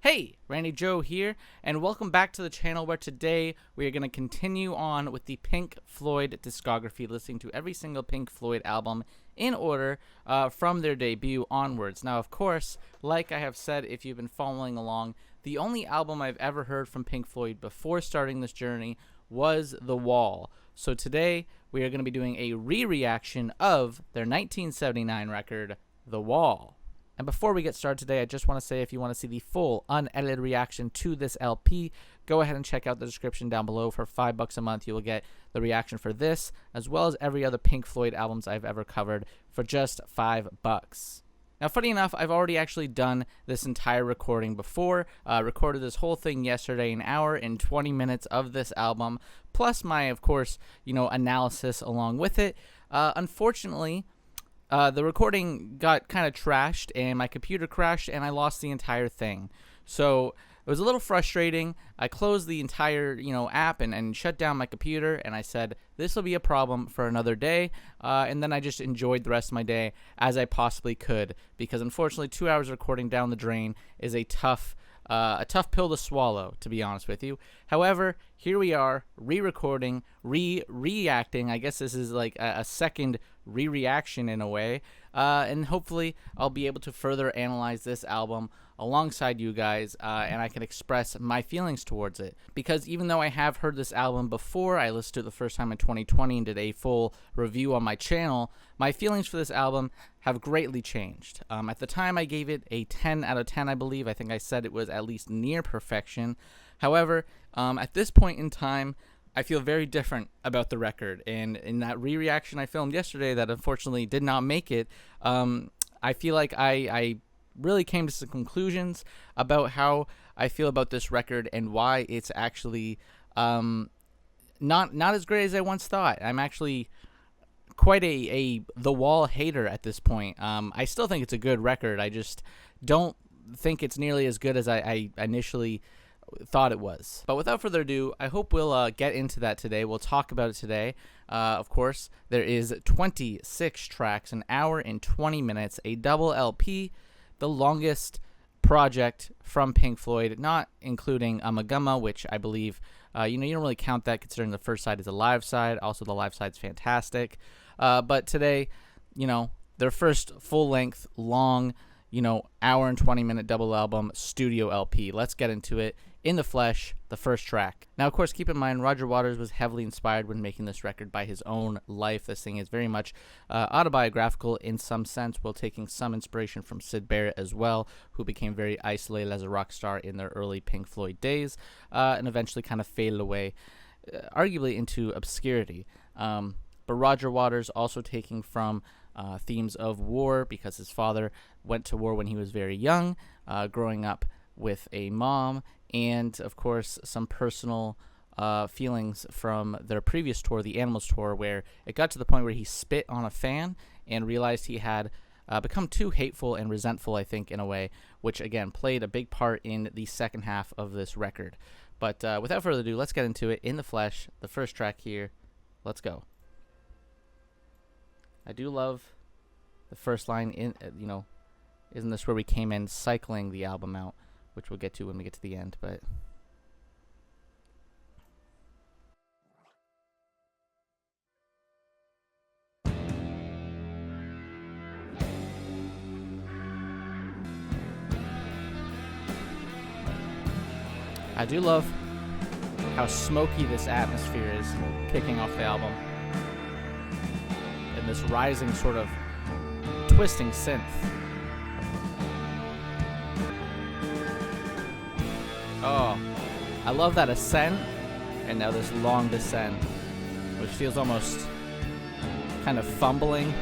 Hey, Randy Joe here, and welcome back to the channel where today we are going to continue on with the Pink Floyd discography, listening to every single Pink Floyd album in order from their debut onwards. Now, of course, like I have said, if you've been following along, the only album I've ever heard from Pink Floyd before starting this journey was The Wall. So today we are going to be doing a re-reaction of their 1979 record, The Wall. And before we get started today, I just want to say if you want to see the full unedited reaction to this LP, go ahead and check out the description down below. For $5 a month, you will get the reaction for this, as well as every other Pink Floyd albums I've ever covered for just $5. Now, funny enough, I've already actually done this entire recording before. Recorded this whole thing yesterday, an hour and 20 minutes of this album, plus my, of course, analysis along with it. Unfortunately, the recording got kind of trashed and my computer crashed and I lost the entire thing. So it was a little frustrating. I closed the entire, app and shut down my computer, and I said, this will be a problem for another day. And then I just enjoyed the rest of my day as I possibly could, because unfortunately 2 hours of recording down the drain is a tough pill to swallow, to be honest with you. However, here we are, re-recording, reacting. I guess this is like a second re-reaction in a way, and hopefully I'll be able to further analyze this album alongside you guys, and I can express my feelings towards it. Because even though I have heard this album before, I listened to it the first time in 2020 and did a full review on my channel, my feelings for this album have greatly changed. At the time, I gave it a 10 out of 10, I believe. I think I said it was at least near perfection. However, at this point in time, I feel very different about the record. And in that re-reaction I filmed yesterday that unfortunately did not make it, I feel like I really came to some conclusions about how I feel about this record and why it's actually not as great as I once thought. I'm actually quite a The Wall hater at this point. I still think it's a good record. I just don't think it's nearly as good as I initially thought it was. But without further ado, I hope we'll get into that today. We'll talk about it today. Of course, there is 26 tracks, an hour and 20 minutes, a double LP, the longest project from Pink Floyd, not including Amagama, which I believe, you don't really count that considering the first side is a live side. Also, the live side's fantastic. But today, their first full-length, long, hour and 20-minute double album, studio LP. Let's get into it. In the Flesh, the first track. Now, of course, keep in mind, Roger Waters was heavily inspired when making this record by his own life. This thing is very much autobiographical in some sense, while taking some inspiration from Syd Barrett as well, who became very isolated as a rock star in their early Pink Floyd days, and eventually kind of faded away, arguably into obscurity. But Roger Waters also taking from themes of war, because his father went to war when he was very young, growing up with a mom, and of course some personal feelings from their previous tour, the Animals tour, where it got to the point where he spit on a fan and realized he had become too hateful and resentful, I think, in a way, which again played a big part in the second half of this record. But without further ado, let's get into it. In the Flesh, the first track here. Let's go. I do love the first line, isn't this where we came in cycling the album out, which we'll get to when we get to the end, but I do love how smoky this atmosphere is kicking off the album, and this rising sort of twisting synth. Oh, I love that ascent, and now this long descent, which feels almost kind of fumbling.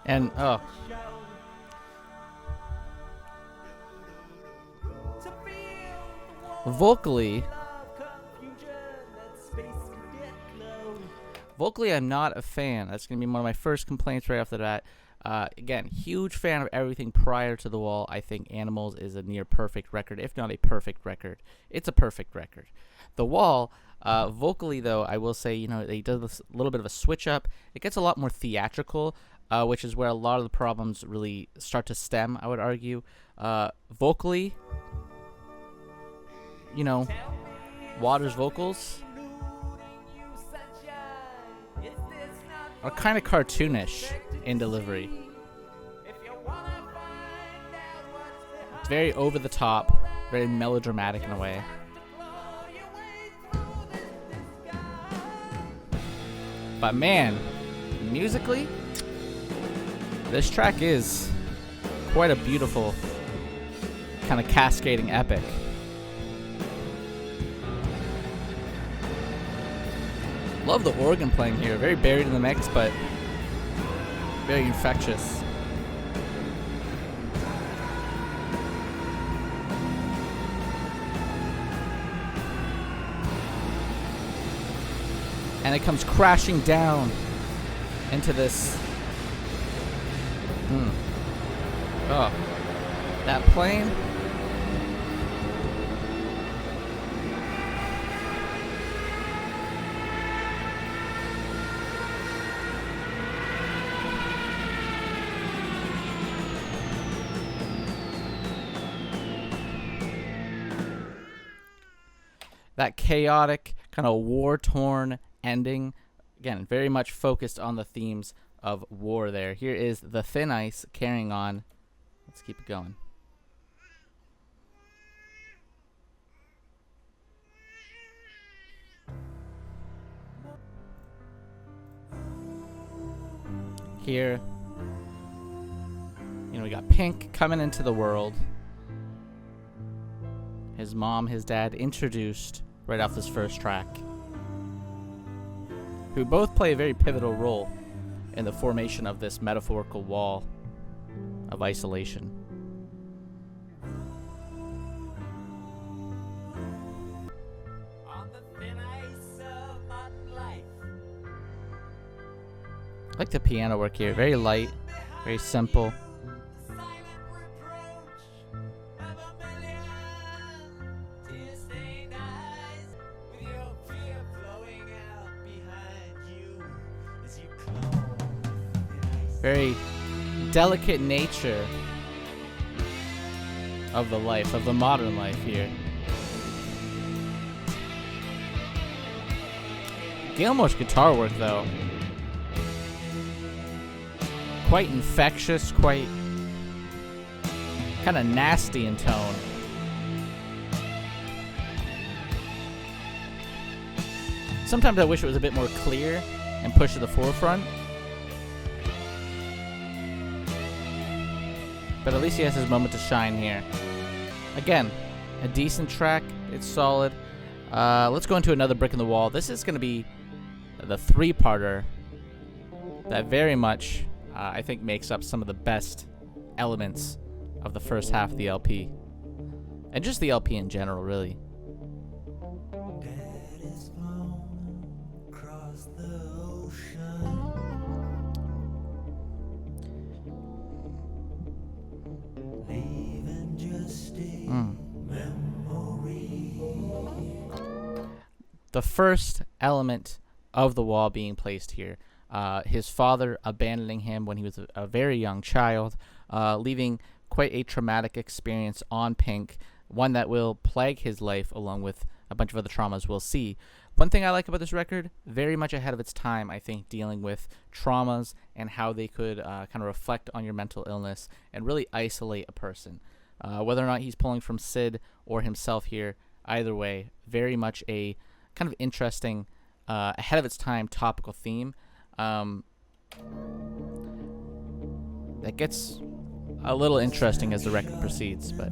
And, vocally, I'm not a fan. That's going to be one of my first complaints right off the bat. Again, huge fan of everything prior to The Wall. I think Animals is a near perfect record, if not a perfect record. It's a perfect record. The Wall, Vocally, though, I will say, he does this little bit of a switch up. It gets a lot more theatrical, which is where a lot of the problems really start to stem, I would argue. Vocally, Waters' vocals are kind of cartoonish in delivery. It's very over the top, very melodramatic in a way. But man, musically, this track is quite a beautiful kind of cascading epic. Love the organ playing here. Very buried in the mix, but very infectious. And it comes crashing down into this. Oh, that plane. That chaotic, kind of war-torn ending. Again, very much focused on the themes of war there. Here is The Thin Ice carrying on. Let's keep it going. Here, we got Pink coming into the world. His mom, his dad introduced right off this first track, who both play a very pivotal role in the formation of this metaphorical wall of isolation. I like the piano work here. Very light, very simple. Very delicate nature of the life, of the modern life here. Gilmore's guitar work, though, quite infectious, quite kind of nasty in tone. Sometimes I wish it was a bit more clear and pushed to the forefront. But at least he has his moment to shine here. Again, a decent track. It's solid. Let's go into another brick in the wall. This is going to be the three-parter that very much, I think, makes up some of the best elements of the first half of the LP. And just the LP in general, really. The first element of the wall being placed here, his father abandoning him when he was a very young child, leaving quite a traumatic experience on Pink, one that will plague his life along with a bunch of other traumas we'll see. One thing I like about this record, very much ahead of its time, I think, dealing with traumas and how they could kind of reflect on your mental illness and really isolate a person. Whether or not he's pulling from Sid or himself here, either way, very much a kind of interesting, ahead of its time topical theme that gets a little interesting as the record proceeds. But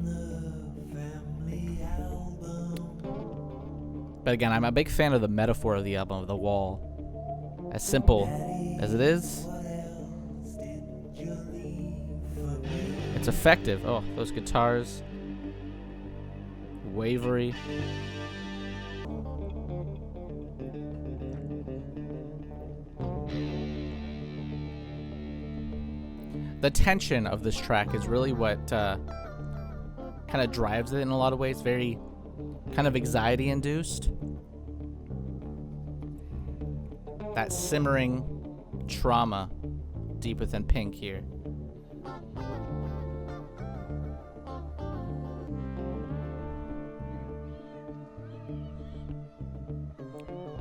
again, I'm a big fan of the metaphor of the album, of the wall. As simple as it is, it's effective. Oh, those guitars, wavery. The tension of this track is really what kind of drives it in a lot of ways. Very kind of anxiety-induced. that simmering trauma deep within Pink here.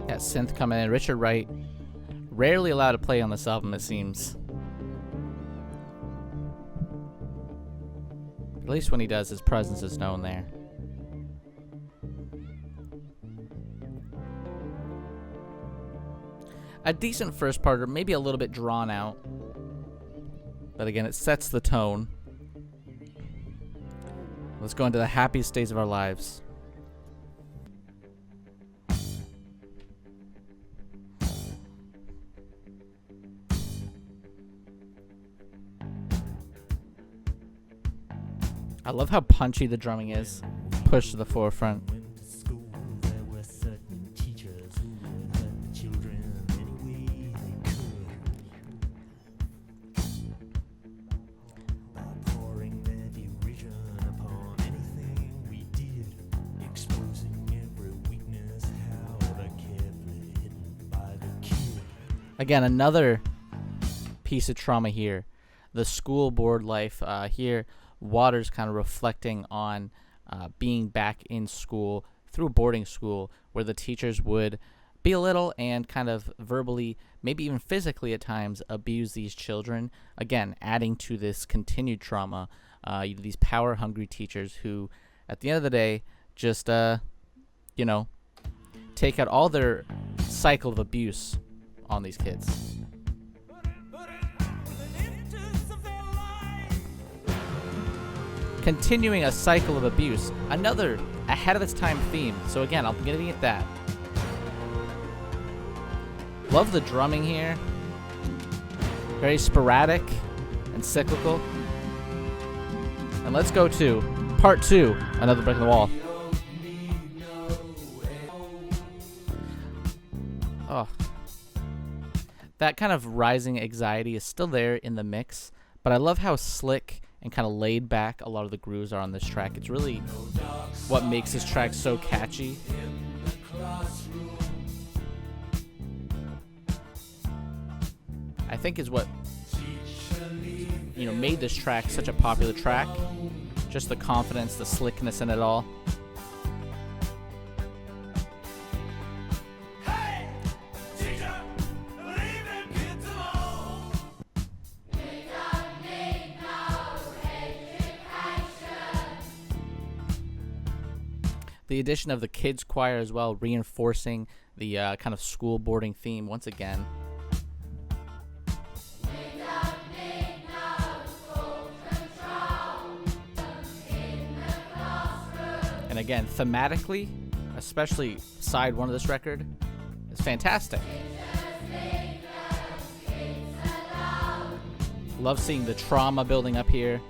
That synth coming in. Richard Wright, rarely allowed to play on this album, it seems. At least when he does, his presence is known there. A decent first parter, maybe a little bit drawn out. But again, it sets the tone. Let's go into the happiest days of our lives. I love how punchy the drumming is. Pushed to the forefront. Again, another piece of trauma here. The school board life here. Waters kind of reflecting on being back in school through boarding school, where the teachers would belittle and kind of verbally, maybe even physically at times, abuse these children. Again, adding to this continued trauma. These power-hungry teachers who, at the end of the day, just, take out all their cycle of abuse on these kids. Continuing a cycle of abuse. Another ahead of its time theme. So again, I'm getting at that. Love the drumming here. Very sporadic and cyclical. And let's go to part 2, Another Brick in the Wall. Oh. That kind of rising anxiety is still there in the mix, but I love how slick and kind of laid back a lot of the grooves are on this track. It's really what makes this track so catchy. I think is what made this track such a popular track. Just the confidence, the slickness in it all. The addition of the kids choir as well, reinforcing the kind of school boarding theme once again. And again, thematically, especially side 1 of this record, is fantastic. Love seeing the trauma building up here.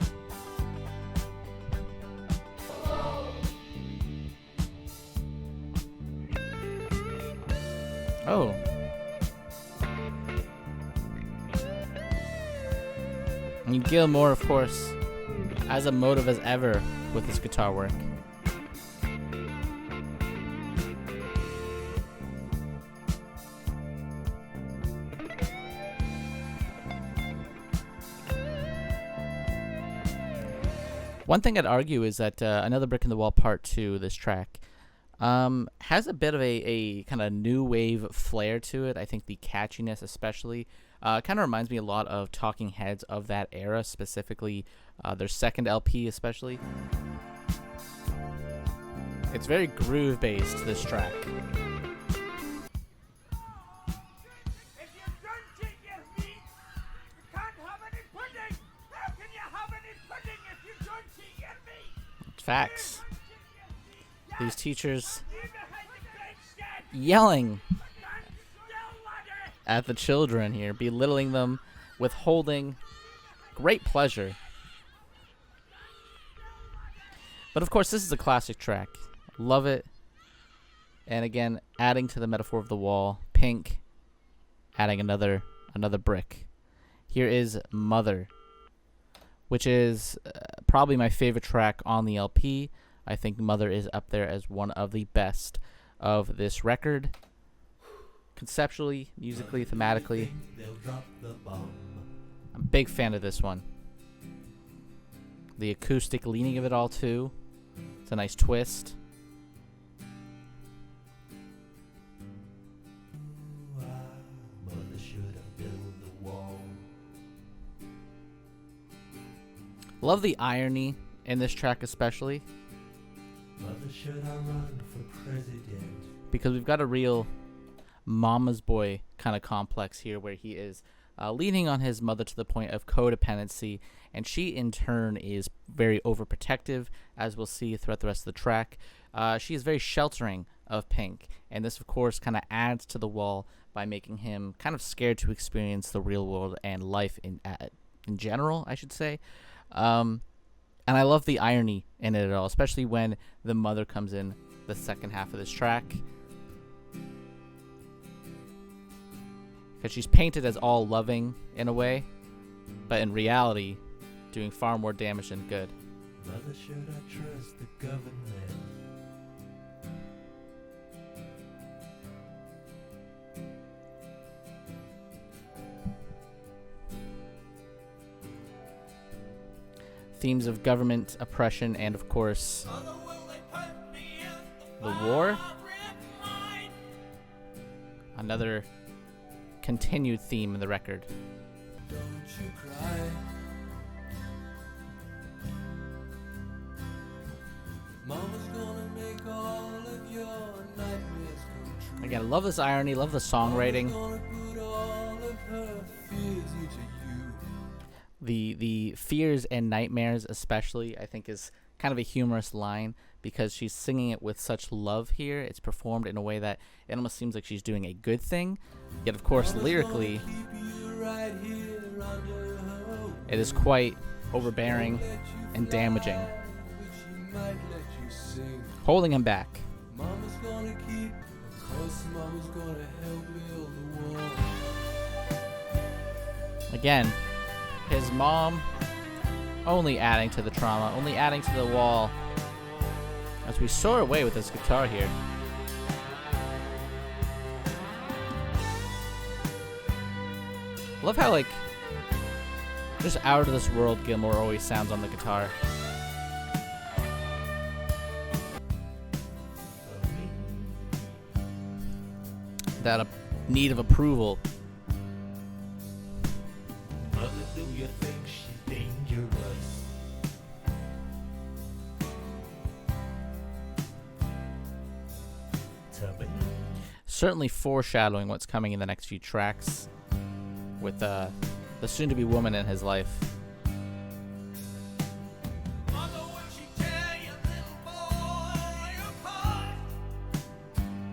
Oh. And Gilmore, of course, as emotive as ever with his guitar work. One thing I'd argue is that Another Brick in the Wall Part 2, this track, has a bit of a kind of new wave flair to it. I think the catchiness especially kind of reminds me a lot of Talking Heads of that era, specifically their second LP especially. It's very groove-based, this track. It's facts. These teachers yelling at the children here, belittling them, withholding great pleasure. But of course, this is a classic track. Love it. And again, adding to the metaphor of the wall, Pink adding another brick. Here is Mother, which is probably my favorite track on the LP. I think Mother is up there as one of the best of this record. conceptually, musically, thematically. I'm a big fan of this one. The acoustic leaning of it all too. It's a nice twist. Love the irony in this track especially. Mother, should I run for president? Because we've got a real mama's boy kind of complex here where he is leaning on his mother to the point of codependency, and she in turn is very overprotective, as we'll see throughout the rest of the track. She is very sheltering of Pink, and this of course kind of adds to the wall by making him kind of scared to experience the real world and life in general, I should say. And I love the irony in it all, especially when the mother comes in the second half of this track. Because she's painted as all loving in a way, but in reality, doing far more damage than good. Mother, should I trust the government? Themes of government oppression and, of course, the war. Another continued theme in the record. Don't you cry. Mama's gonna make all of your nightmares come true. Again, I love this irony, love the songwriting. Mama's gonna put all of her fears into you. The fears and nightmares especially, I think, is kind of a humorous line because she's singing it with such love here. It's performed in a way that it almost seems like she's doing a good thing. Yet, of course, lyrically, it is quite overbearing and damaging, holding him back. Mama's gonna keep, of course, Mama's gonna help build the wall. Again, his mom only adding to the trauma, only adding to the wall as we soar away with this guitar here. Love how, like, just out of this world Gilmore always sounds on the guitar. That need of approval. Mother, do you think she's dangerous? Tell me. Certainly foreshadowing what's coming in the next few tracks with the soon-to-be woman in his life.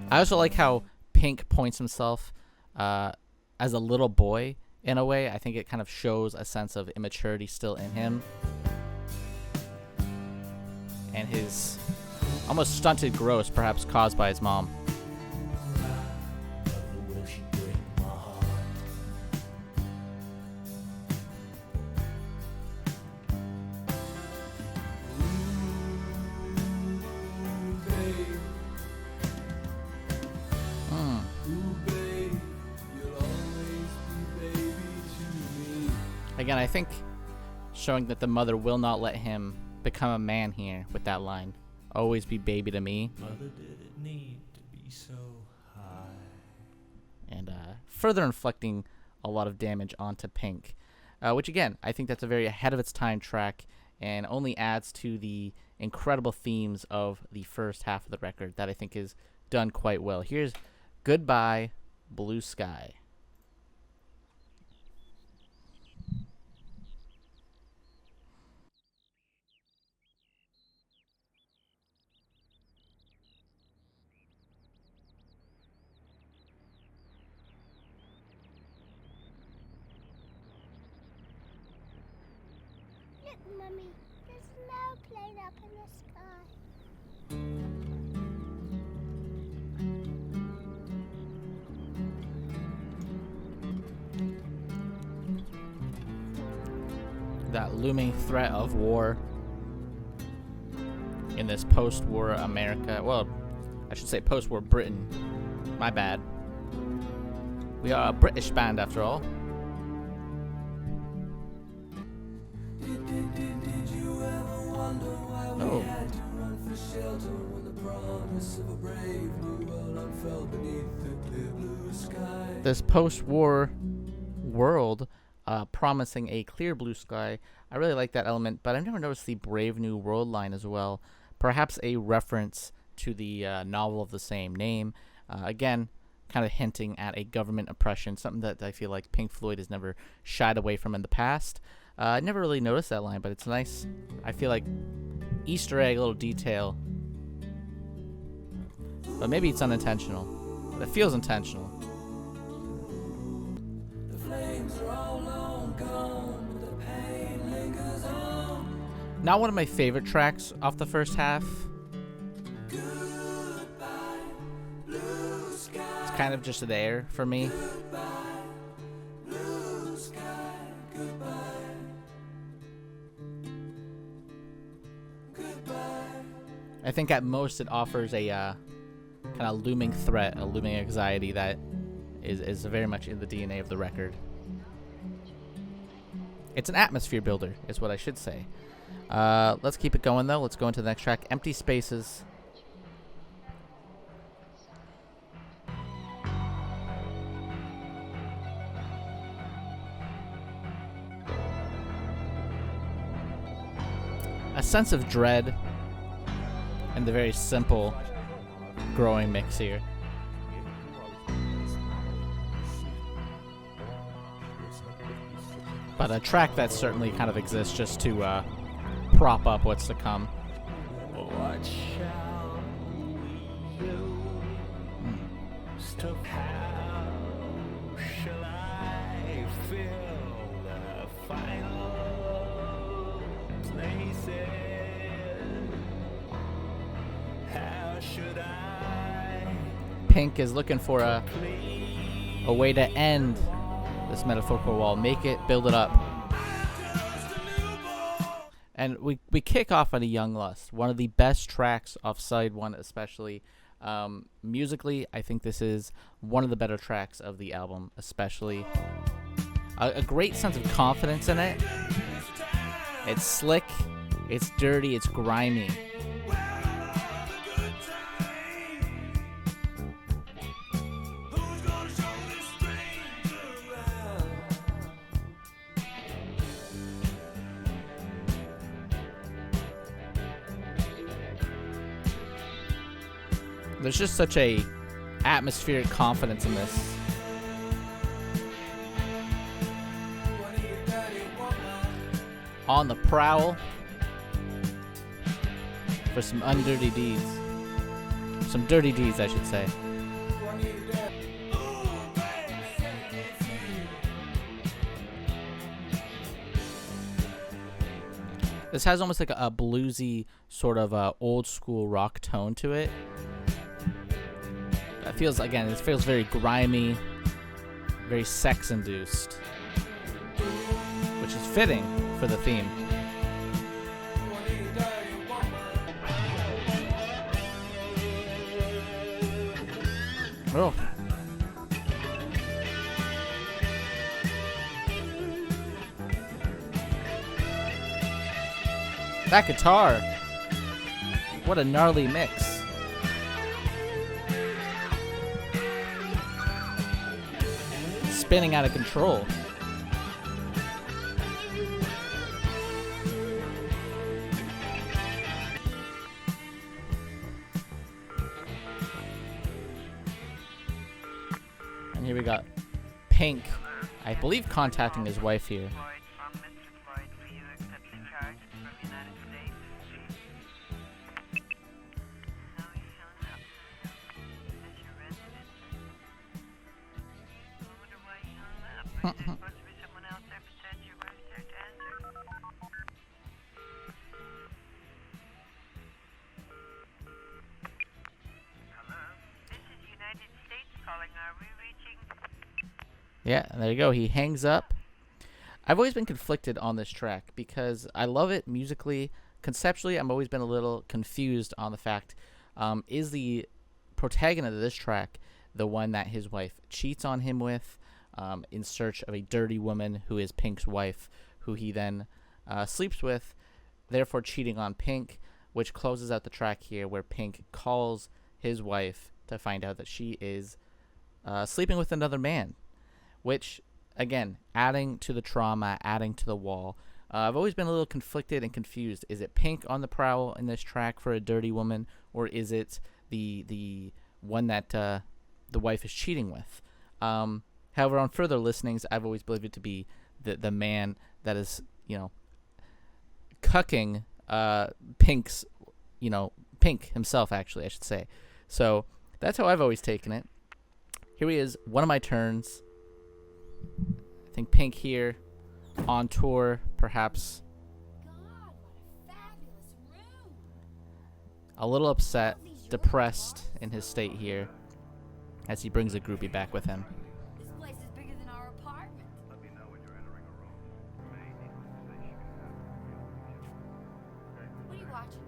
I also like how Pink points himself as a little boy in a way. I think it kind of shows a sense of immaturity still in him. And his almost stunted growth, perhaps caused by his mom. Again, I think showing that the mother will not let him become a man here with that line. Always be baby to me. Mother didn't need to be so high. And further inflicting a lot of damage onto Pink. Which again, I think that's a very ahead of its time track and only adds to the incredible themes of the first half of the record that I think is done quite well. Here's Goodbye, Blue Sky. Look, Mummy, there's no plane up in the sky. That looming threat of war in this post-war America. Well, I should say post-war Britain. My bad. We are a British band after all. Did you ever wonder why we Oh. had to run for shelter when the promise of a brave new world unfurled beneath the clear blue sky? This post-war world promising a clear blue sky. I really like that element, but I've never noticed the Brave New World line as well. Perhaps a reference to the novel of the same name. Again, kind of hinting at a government oppression, something that I feel like Pink Floyd has never shied away from in the past. I never really noticed that line, but it's nice. I feel like Easter egg, little detail. But maybe it's unintentional. It feels intentional. The flames are all long gone, but the pain lingers on. Not one of my favorite tracks off the first half. Goodbye, blue sky. It's kind of just there for me. Goodbye, blue sky. Goodbye. Goodbye. I think at most it offers a kind of looming threat, a looming anxiety that is very much in the DNA of the record. It's an atmosphere builder, is what I should say. Let's keep it going, though. Let's go into the next track, Empty Spaces. A sense of dread and the very simple growing mix here. But a track that certainly kind of exists just to prop up what's to come. What shall we do? Stop, how shall I fill the final places? How should I Pink is looking for a way to end this metaphorical wall. Make it, build it up. And we kick off on a Young Lust, one of the best tracks off side one, especially. Musically, I think this is one of the better tracks of the album, especially. A great sense of confidence in it. It's slick, it's dirty, it's grimy. There's just such a atmospheric confidence in this. On the prowl for some undirty deeds. Some dirty deeds, I should say. This has almost like a bluesy sort of old school rock tone to it. It feels, again, it feels very grimy, very sex-induced, which is fitting for the theme. Oh. That guitar. What a gnarly mix. Spinning out of control. And here we got Pink, I believe, contacting his wife here. Floyd, Mr. Floyd, for you accepting charges from the United States. How are you feeling up? Is your residence? I wonder why you hung up. Is there supposed to be someone else there besides your wife there to answer? Hello? This is United States calling. Are we reaching? Yeah, there you go. He hangs up. I've always been conflicted on this track because I love it musically. Conceptually, I've always been a little confused on the fact, is the protagonist of this track the one that his wife cheats on him with, in search of a dirty woman who is Pink's wife, who he then sleeps with, therefore cheating on Pink, which closes out the track here where Pink calls his wife to find out that she is sleeping with another man, which, again, adding to the trauma, adding to the wall. I've always been a little conflicted and confused. Is it Pink on the prowl in this track for a dirty woman, or is it the one that the wife is cheating with? However, on further listenings, I've always believed it to be the man that is, cucking Pink's, Pink himself, actually, I should say. So that's how I've always taken it. Here he is, one of my turns. I think Pink here on tour, perhaps God, what a fabulous room. a little upset, depressed in his state here, as he brings a groupie back with him. This place is bigger than our apartment. Let me know when you're entering a room. May need to say she can have you. What are you watching?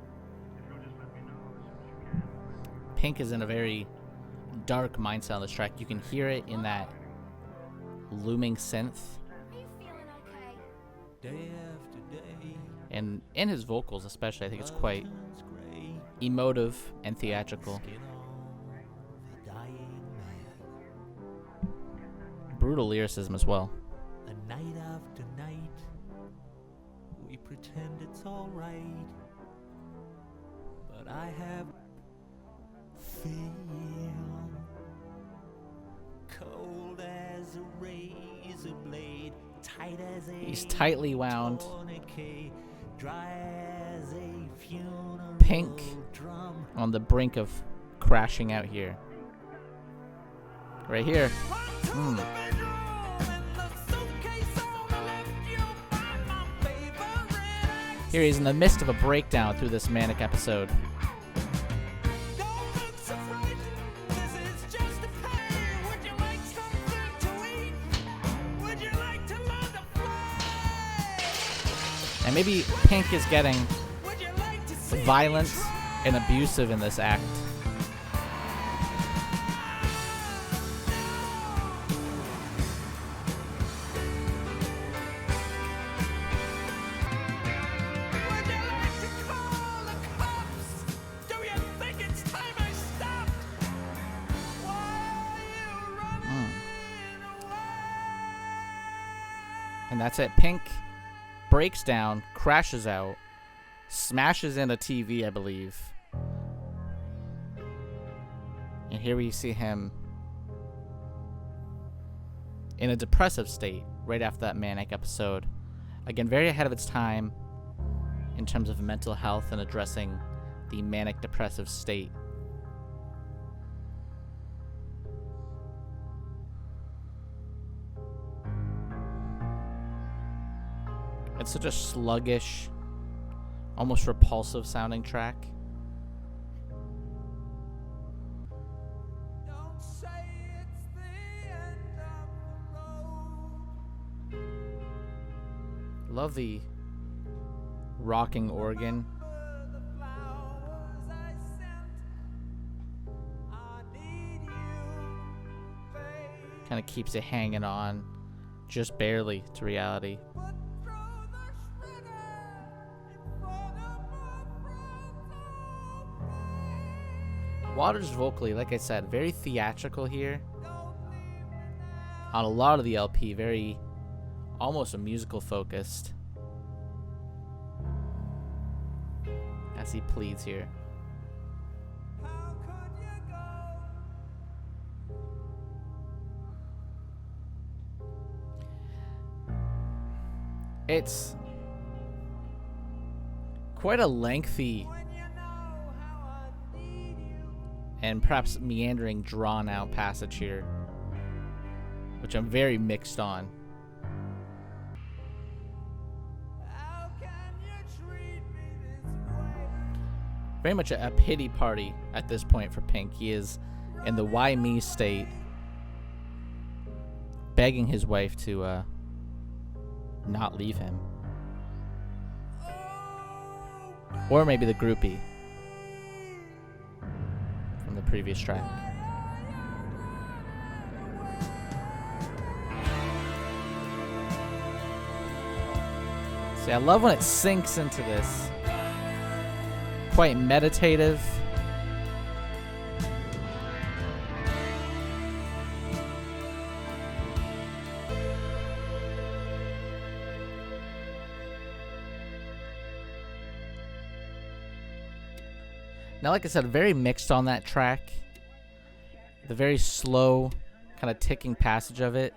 If you'll just let me know as soon as you can. Pink is in a very dark mindset on this track. You can hear it in that looming synth, Are you feeling okay? Day after day, and in his vocals especially. I think it's quite turns grey, emotive and theatrical. skin on the dying man. Brutal lyricism as well. A night after night, we pretend it's all right, but I have feel cold as a razor blade, tight as a He's tightly wound. tourniquet, dry as a funeral Pink drum. on the brink of crashing out here. Right here. Here he is in the midst of a breakdown through this manic episode. And maybe Pink is getting violent and abusive in this act. And that's it. Pink breaks down, crashes out, smashes in a TV, I believe. And here we see him in a depressive state right after that manic episode. Again, very ahead of its time in terms of mental health and addressing the manic depressive state. It's such a sluggish, almost repulsive sounding track. Don't say it's the end of the road. Love the rocking organ. The flowers I sent. I need you, babe. Kind of keeps it hanging on just barely to reality. But throw the shredder in front of my friends, oh, babe. Waters vocally, like I said, very theatrical here. Don't leave me now. On a lot of the LP, very almost a musical focused. As he pleads here. How could you go? It's quite a lengthy When you know how I need you. and perhaps meandering, drawn out passage here, which I'm very mixed on. How can you treat me this way? Very much a pity party at this point for Pink. He is in the why me state, begging his wife to not leave him. Or maybe the groupie from the previous track. See, I love when it sinks into this. Quite meditative. Now, like I said, very mixed on that track. The very slow, kind of ticking passage of it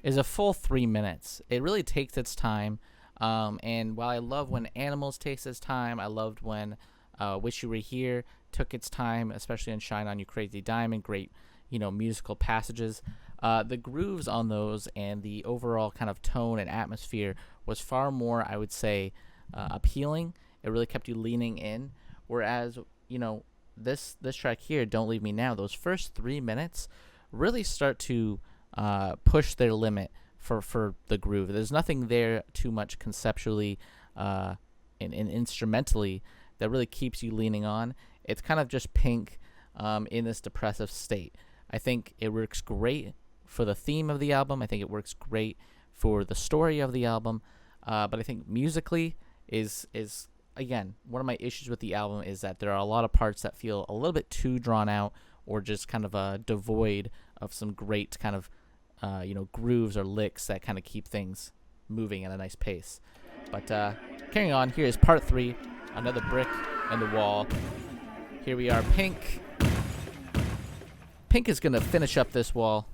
is a full 3 minutes. It really takes its time. And while I love when Animals takes its time, I loved when Wish You Were Here took its time, especially in Shine On You Crazy Diamond. Great, musical passages. The grooves on those and the overall kind of tone and atmosphere was far more, I would say, appealing. It really kept you leaning in. Whereas, this track here, Don't Leave Me Now, those first 3 minutes really start to push their limit for the groove. There's nothing there too much conceptually and instrumentally that really keeps you leaning on. It's kind of just Pink in this depressive state. I think it works great for the theme of the album. I think it works great for the story of the album. But I think musically is again, one of my issues with the album is that there are a lot of parts that feel a little bit too drawn out or just kind of devoid of some great kind of grooves or licks that kind of keep things moving at a nice pace. But carrying on, here is part 3, another brick in the wall. Here we are, Pink. Pink is going to finish up this wall.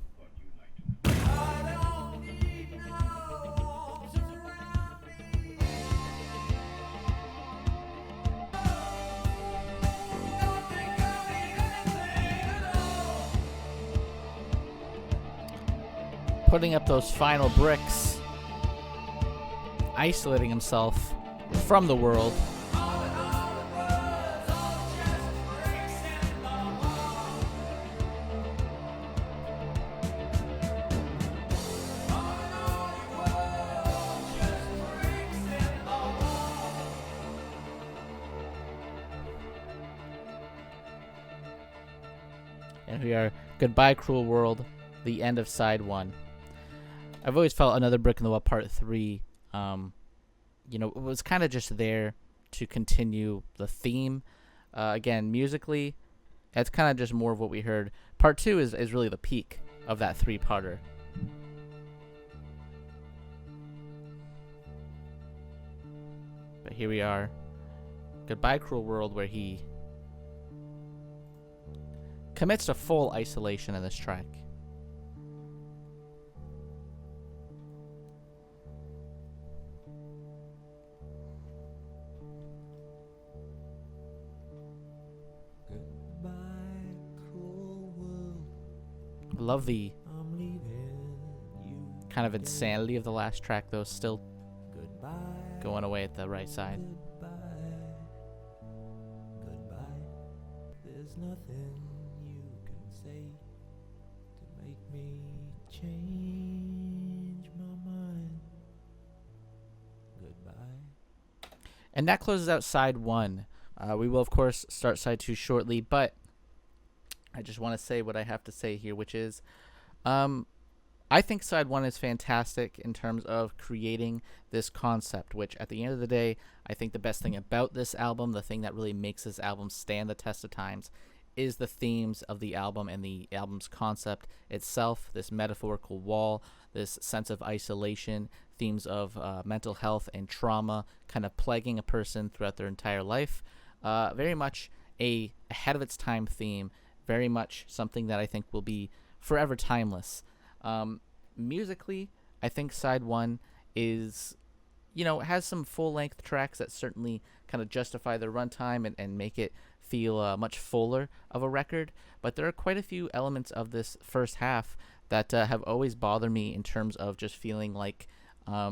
Putting up those final bricks, isolating himself from the world. And we are Goodbye Cruel World, the end of side 1. I've always felt Another Brick in the Wall part 3, it was kind of just there to continue the theme. Again, musically, it's kind of just more of what we heard. Part 2 is really the peak of that 3-parter. But here we are, Goodbye Cruel World, where he commits to full isolation in this track. Love the kind of insanity of the last track, though, still going away at the right side. Goodbye. There's nothing you can say to make me change my mind. Goodbye. And that closes out side 1. We will, of course, start side 2 shortly, but I just want to say what I have to say here, which is I think side 1 is fantastic in terms of creating this concept, which at the end of the day, I think the best thing about this album, the thing that really makes this album stand the test of times, is the themes of the album and the album's concept itself, this metaphorical wall, this sense of isolation, themes of mental health and trauma kind of plaguing a person throughout their entire life. Very much a ahead of its time theme. Very much something that I think will be forever timeless. Musically, I think side 1 is, has some full-length tracks that certainly kind of justify the runtime and make it feel much fuller of a record. But there are quite a few elements of this first half that have always bothered me in terms of just feeling like, a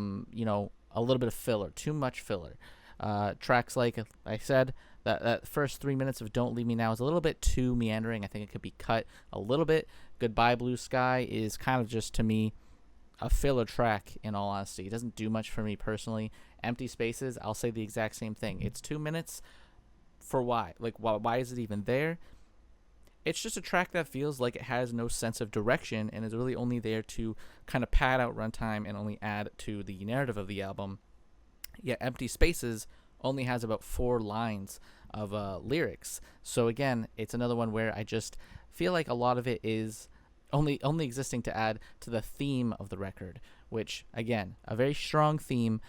little bit of filler, too much filler. Tracks like I said, that first 3 minutes of Don't Leave Me Now is a little bit too meandering. I think it could be cut a little bit. Goodbye Blue Sky is kind of just, to me, a filler track, in all honesty. It doesn't do much for me personally. Empty Spaces, I'll say the exact same thing. It's 2 minutes for why? Like, why is it even there? it's just a track that feels like it has no sense of direction and is really only there to kind of pad out runtime and only add to the narrative of the album. Yet Empty Spaces only has about 4 lines of lyrics. So again, it's another one where I just feel like a lot of it is only existing to add to the theme of the record, which again, a very strong theme,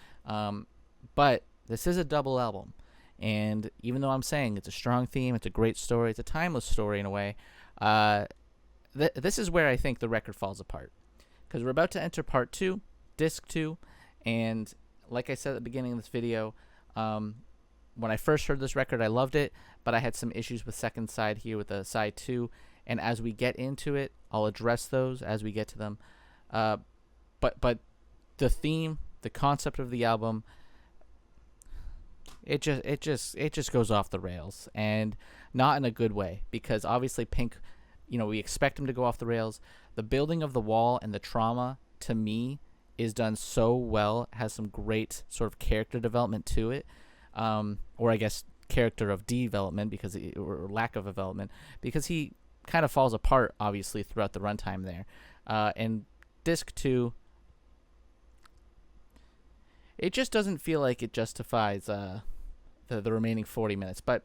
but this is a double album. And even though I'm saying it's a strong theme, it's a great story, it's a timeless story in a way, this is where I think the record falls apart. Because we're about to enter part 2, disc 2, and like I said at the beginning of this video, when I first heard this record, I loved it, but I had some issues with second side here with the side 2, and as we get into it, I'll address those as we get to them. But the theme, the concept of the album, it just goes off the rails, and not in a good way, because obviously Pink, we expect him to go off the rails. The building of the wall and the trauma, to me, is done so well, has some great sort of character development to it, or I guess character of development, or lack of development, because he kind of falls apart obviously throughout the runtime there. And disc 2, it just doesn't feel like it justifies the remaining 40 minutes, but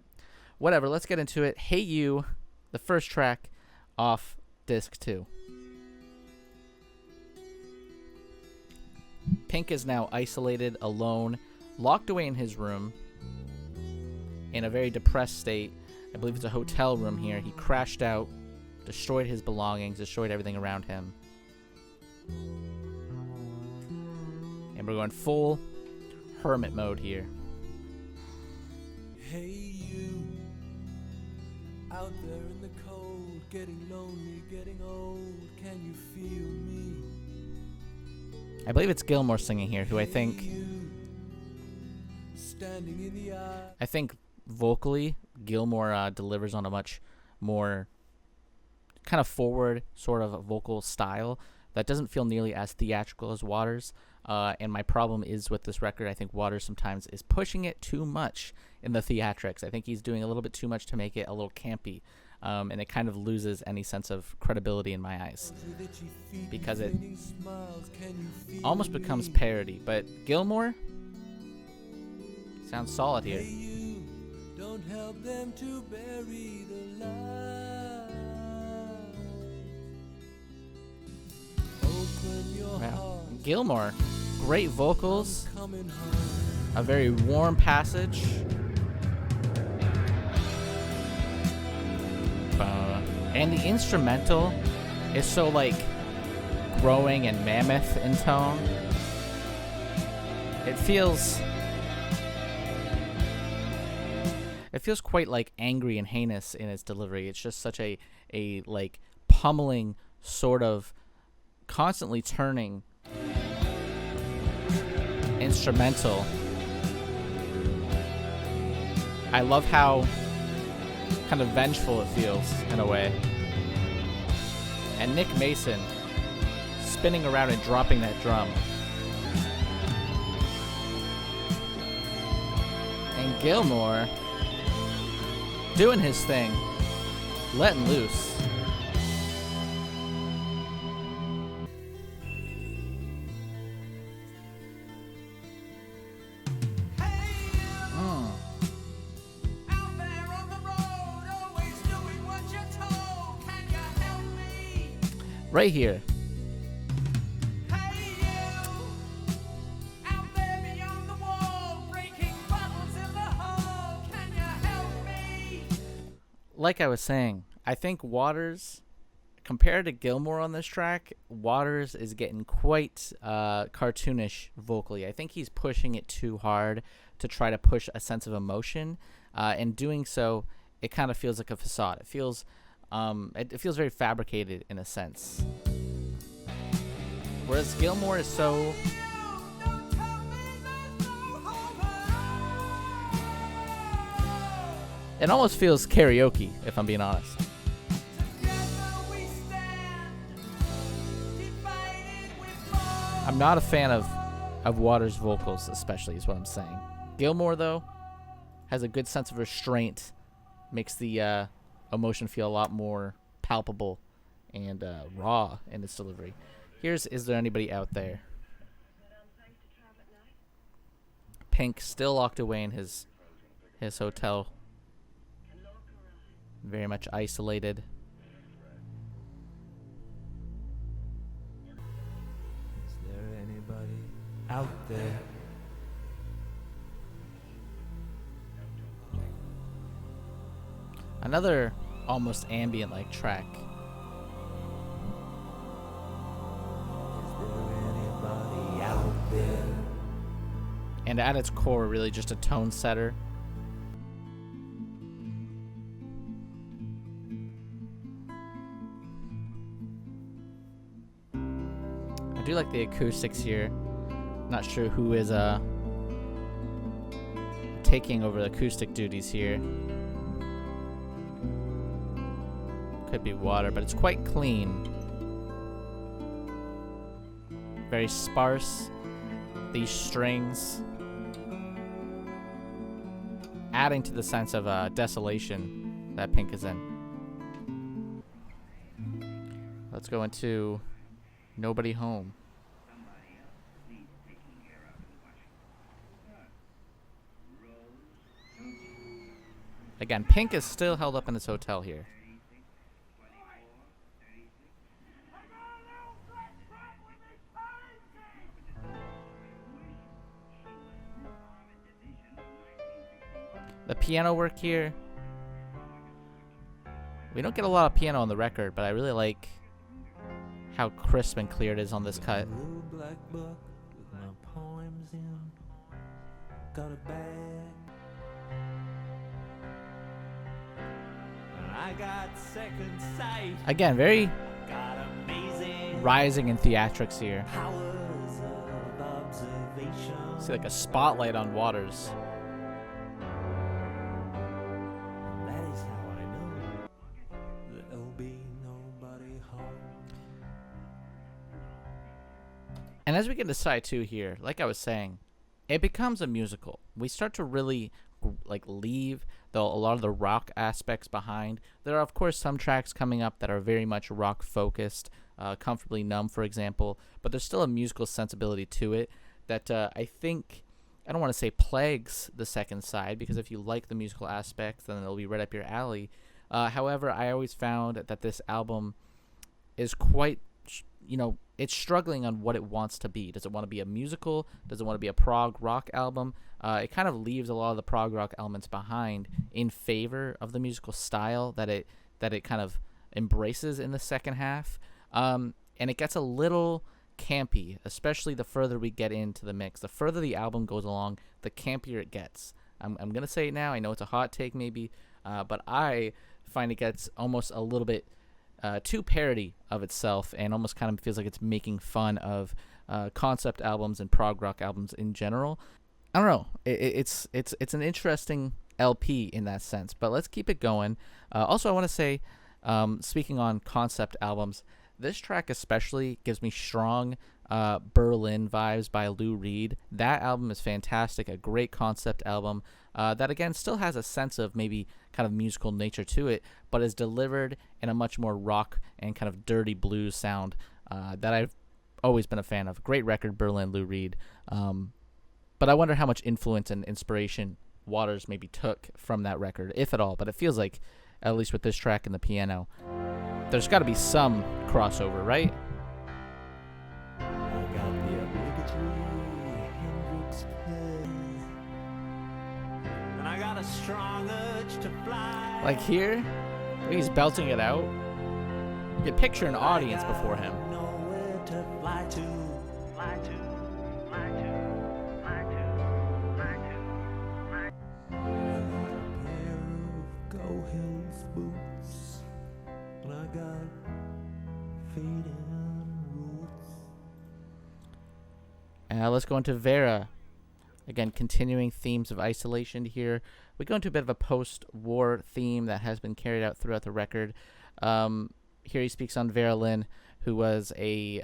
whatever, let's get into it. Hey You, the first track off disc 2. Pink is now isolated, alone, locked away in his room, in a very depressed state. I believe it's a hotel room here. He crashed out, destroyed his belongings, destroyed everything around him. And we're going full hermit mode here. Hey you, out there in the cold, getting lonely, getting old, can you feel me? I believe it's Gilmore singing here, who I think Standing in the eye. I think vocally Gilmore delivers on a much more kind of forward sort of vocal style that doesn't feel nearly as theatrical as Waters. And my problem is with this record, I think Waters sometimes is pushing it too much in the theatrics. I think he's doing a little bit too much to make it a little campy. And it kind of loses any sense of credibility in my eyes, because it almost becomes parody. But Gilmore sounds solid here. Hey you, don't help them to bury the light. Open your Wow. heart, Gilmore, great vocals, coming home. a very warm passage. And the instrumental is so like growing and mammoth in tone. It feels quite like angry and heinous in its delivery. It's just such a like pummeling sort of constantly turning instrumental. I love how kind of vengeful it feels in a way. And Nick Mason spinning around and dropping that drum. And Gilmore doing his thing, letting loose. Right here. Like I was saying, I think Waters, compared to Gilmore on this track, Waters is getting quite cartoonish vocally. I think he's pushing it too hard to try to push a sense of emotion. And doing so, it kind of feels like a facade. It feels very fabricated in a sense. Whereas Gilmore is so... It almost feels karaoke, if I'm being honest. I'm not a fan of Waters' vocals, especially, is what I'm saying. Gilmore, though, has a good sense of restraint, makes the emotion feel a lot more palpable and raw in its delivery. Here's Is There Anybody Out There? Pink still locked away in his hotel. Very much isolated. Is there anybody out there? Another almost ambient-like track. Is there anybody out there? And at its core, really just a tone setter. I do like the acoustics here. Not sure who is taking over the acoustic duties here. Could be water, but it's quite clean. Very sparse. These strings adding to the sense of desolation that Pink is in. Let's go into Nobody Home. Again, Pink is still held up in his hotel here. The piano work here. We don't get a lot of piano on the record, but I really like how crisp and clear it is on this cut. A little black book with my poems in. Got a bag. I got second sight. Again, very Got amazing rising in theatrics here. powers of observation. See like a spotlight on waters. That is how I know there'll be nobody home. And as we get to side 2 here, like I was saying, it becomes a musical. We start to really leave a lot of the rock aspects behind. There are of course some tracks coming up that are very much rock focused, Comfortably Numb for example, but there's still a musical sensibility to it that I think, I don't want to say plagues the second side, because if you like the musical aspects then it'll be right up your alley. However, I always found that this album is quite, it's struggling on what it wants to be. Does it want to be a musical? Does it want to be a prog rock album? It kind of leaves a lot of the prog rock elements behind in favor of the musical style that it kind of embraces in the second half. And it gets a little campy, especially the further we get into the mix. The further the album goes along, the campier it gets. I'm going to say it now. I know it's a hot take maybe, but I find it gets almost a little bit too parody of itself, and almost kind of feels like it's making fun of concept albums and prog rock albums in general. I don't know. It's an interesting LP in that sense, but let's keep it going. Also, I want to say, speaking on concept albums, this track especially gives me strong Berlin vibes by Lou Reed. That album is fantastic, a great concept album that again still has a sense of maybe kind of musical nature to it, but is delivered in a much more rock and kind of dirty blues sound that I've always been a fan of. Great record, Berlin, Lou Reed. But I wonder how much influence and inspiration Waters maybe took from that record, if at all. But it feels like, at least with this track and the piano, there's got to be some crossover, right? I got the obligatory Hendrix pen, and I got a strong urge to fly. Like here, he's belting it out. You can picture an audience before him. Nowhere to fly to. Fly to, fly to, fly to, fly to, fly to. I got a pair of Go Hills boots, and I got fading roots. Let's go into Vera. Again, continuing themes of isolation here. We go into a bit of a post-war theme that has been carried out throughout the record. Here he speaks on Vera Lynn, who was a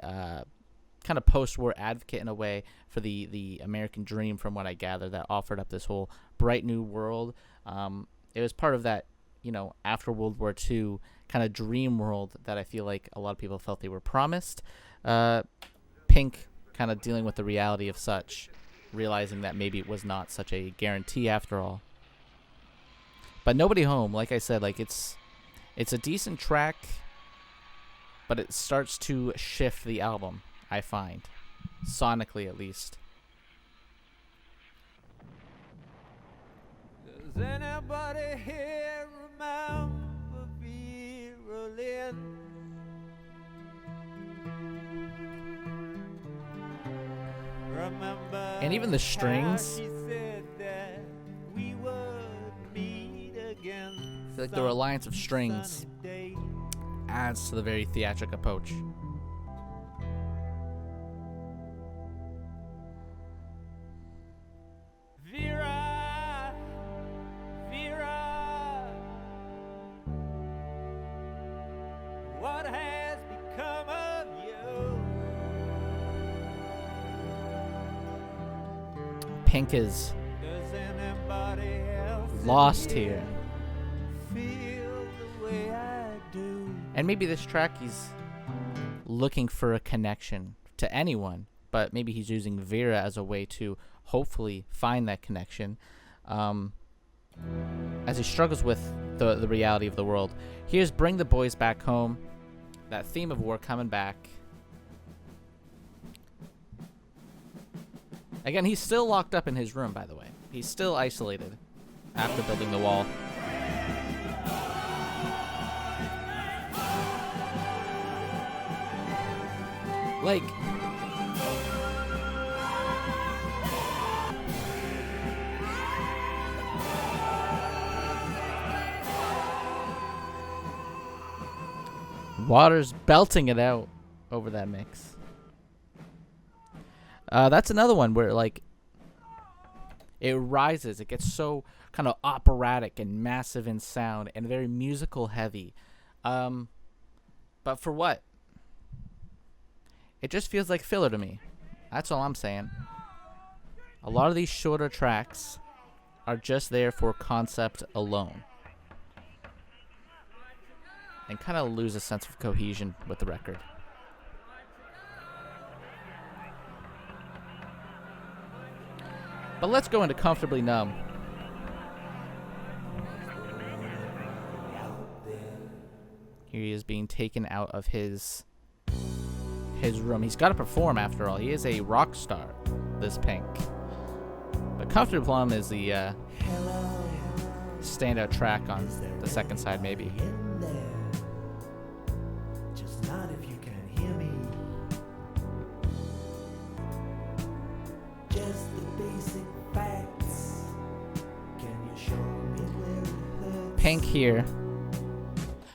kind of post-war advocate in a way for the American dream, from what I gather, that offered up this whole bright new world. It was part of that after World War II kind of dream world that I feel like a lot of people felt they were promised. Pink kind of dealing with the reality of such, realizing that maybe it was not such a guarantee after all. But Nobody Home, like I said, like it's a decent track, but it starts to shift the album, I find, sonically at least. Does anybody here remember Vera Lynn? Remember And even the strings, how she said that we would meet again I feel like the reliance of strings sunny day. adds to the very theatric approach. Vera, Vera, what has become of you? Pink is Does anybody else lost here. feel the way I do? And maybe this track he's looking for a connection to anyone, but maybe he's using Vera as a way to hopefully find that connection as he struggles with the reality of the world. Here's Bring the Boys Back Home, that theme of war coming back. Again, he's still locked up in his room, by the way. He's still isolated after building the wall. Like, Water's belting it out over that mix. That's another one where, like, it rises. It gets so kind of operatic and massive in sound and very musical heavy. But for what? It just feels like filler to me. That's all I'm saying. A lot of these shorter tracks are just there for concept alone, and kind of lose a sense of cohesion with the record. But let's go into Comfortably Numb. Here he is being taken out of his room. He's got to perform after all. He is a rock star, this Pink. But Comfortably Numb is the standout track on the second side, maybe. Just not if you can hear me. Just the basic facts. Can you show me where it hurts? Pink here,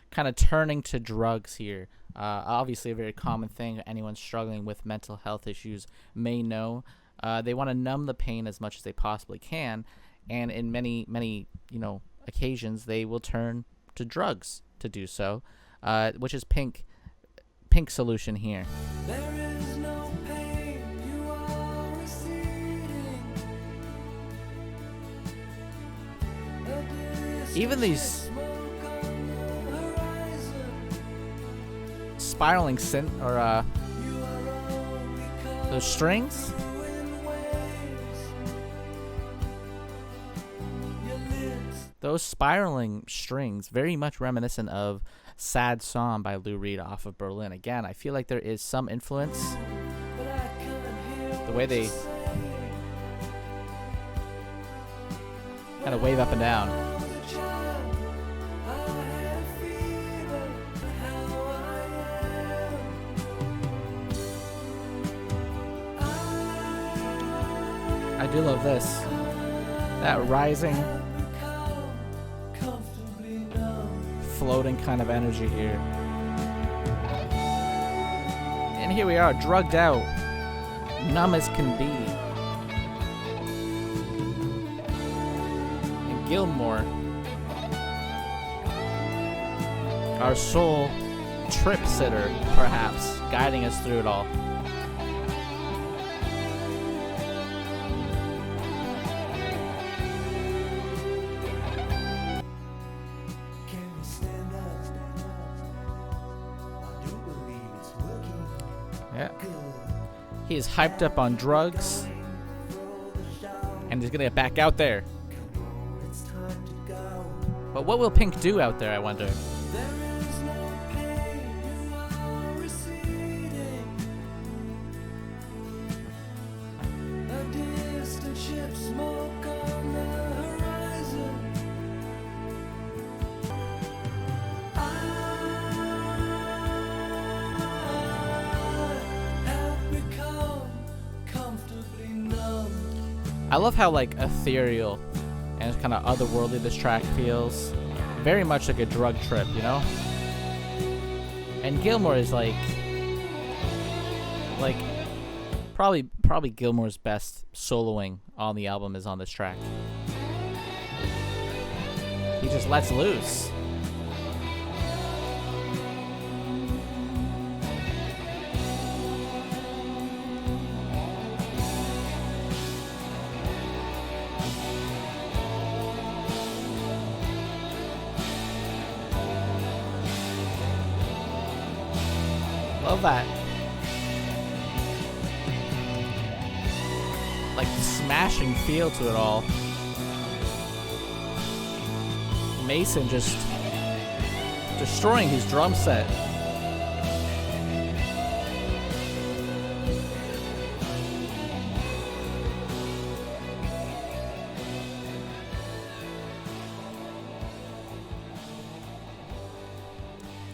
kind of turning to drugs here. Obviously a very common thing anyone struggling with mental health issues may know. They want to numb the pain as much as they possibly can, and in many occasions they will turn to drugs to do so, which is Pink's solution here. There is no pain, you are receding. Even these Smoke on the horizon. spiraling synth or You are only caught those strings, in waves. Your lips those spiraling strings, very much reminiscent of Sad Song by Lou Reed off of Berlin. Again, I feel like there is some influence. but I can't hear The way what they you say. kind of wave up and down. I was a child, I had fever, how I am. I do love this. That rising, Become comfortably numb. floating kind of energy here. And here we are, drugged out, numb as can be. And Gilmore, our soul trip sitter, perhaps, guiding us through it all. Yeah. He is hyped up on drugs, and he's gonna get back out there. But what will Pink do out there, I wonder? I love how like ethereal and kind of otherworldly this track feels. Very much like a drug trip, you know? And Gilmour is like probably Gilmour's best soloing on the album is on this track. He just lets loose. Love that. Like the smashing feel to it all. Mason just destroying his drum set.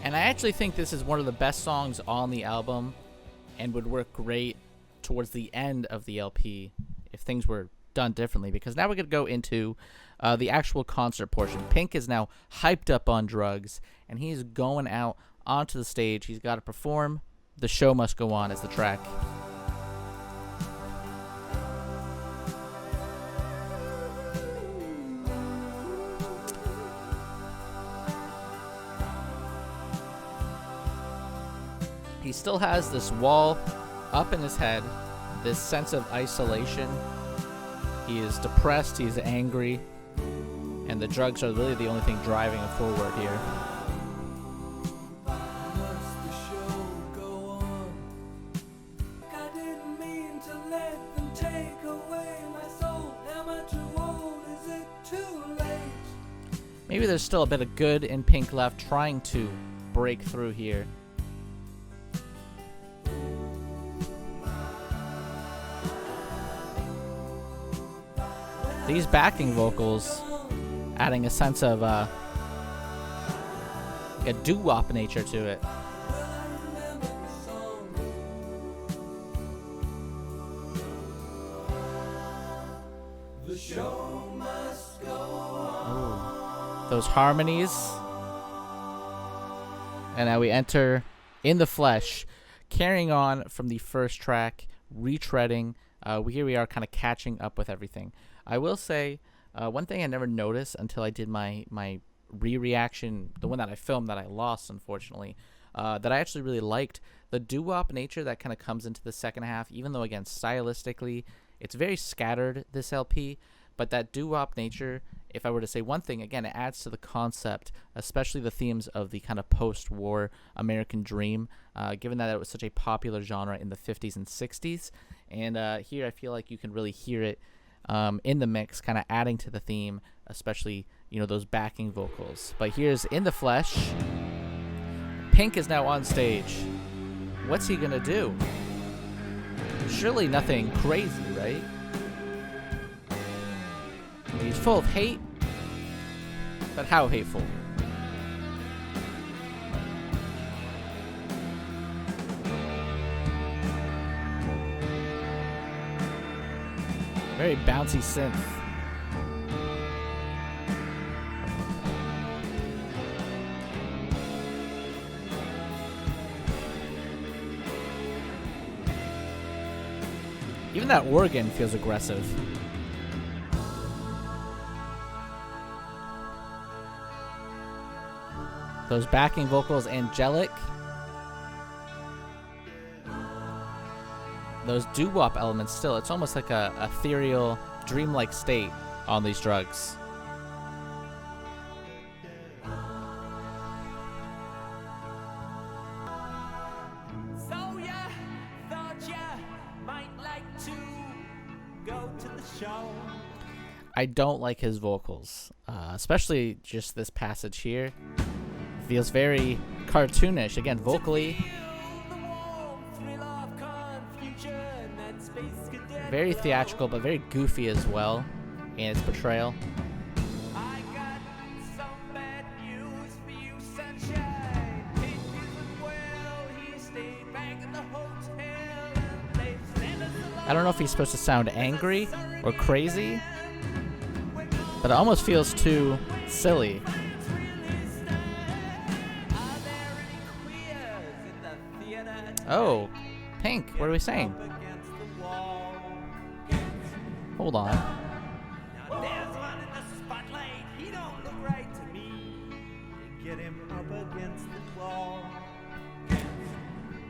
And I actually think this is one of the best songs on the album and would work great towards the end of the LP if things were done differently, because now we're going to go into the actual concert portion. Pink is now hyped up on drugs, and he's going out onto the stage. He's got to perform. The show must go on is the track. He still has this wall up in his head, this sense of isolation. He is depressed, he's angry, and the drugs are really the only thing driving him forward here. Maybe there's still a bit of good in Pink left, trying to break through here. These backing vocals adding a sense of a doo-wop nature to it. Ooh. Those harmonies. And now we enter In the Flesh, carrying on from the first track, retreading. Here we are kind of catching up with everything. I will say, one thing I never noticed until I did my re-reaction, the one that I filmed that I lost, unfortunately, that I actually really liked, the doo-wop nature that kind of comes into the second half, even though, again, stylistically, it's very scattered, this LP, but that doo-wop nature, if I were to say one thing, again, it adds to the concept, especially the themes of the kind of post-war American dream, given that it was such a popular genre in the 50s and 60s, and here I feel like you can really hear it in the mix, kind of adding to the theme, especially, you know, those backing vocals. But here's In the Flesh. Pink is now on stage. What's he gonna do? Surely nothing crazy, right? He's full of hate, but how hateful? Very bouncy synth. Even that organ feels aggressive. Those backing vocals, angelic. Those doo-wop elements still, it's almost like a ethereal, dreamlike state on these drugs. So yeah, I don't like his vocals, especially just this passage here. Feels very cartoonish. Again, vocally, very theatrical, but very goofy as well in its portrayal. I don't know if he's supposed to sound angry or crazy, but it almost feels too silly. Oh, Pink, what are we saying? Hold on. There's one in the spotlight. He don't look right to me. Get him up against the wall.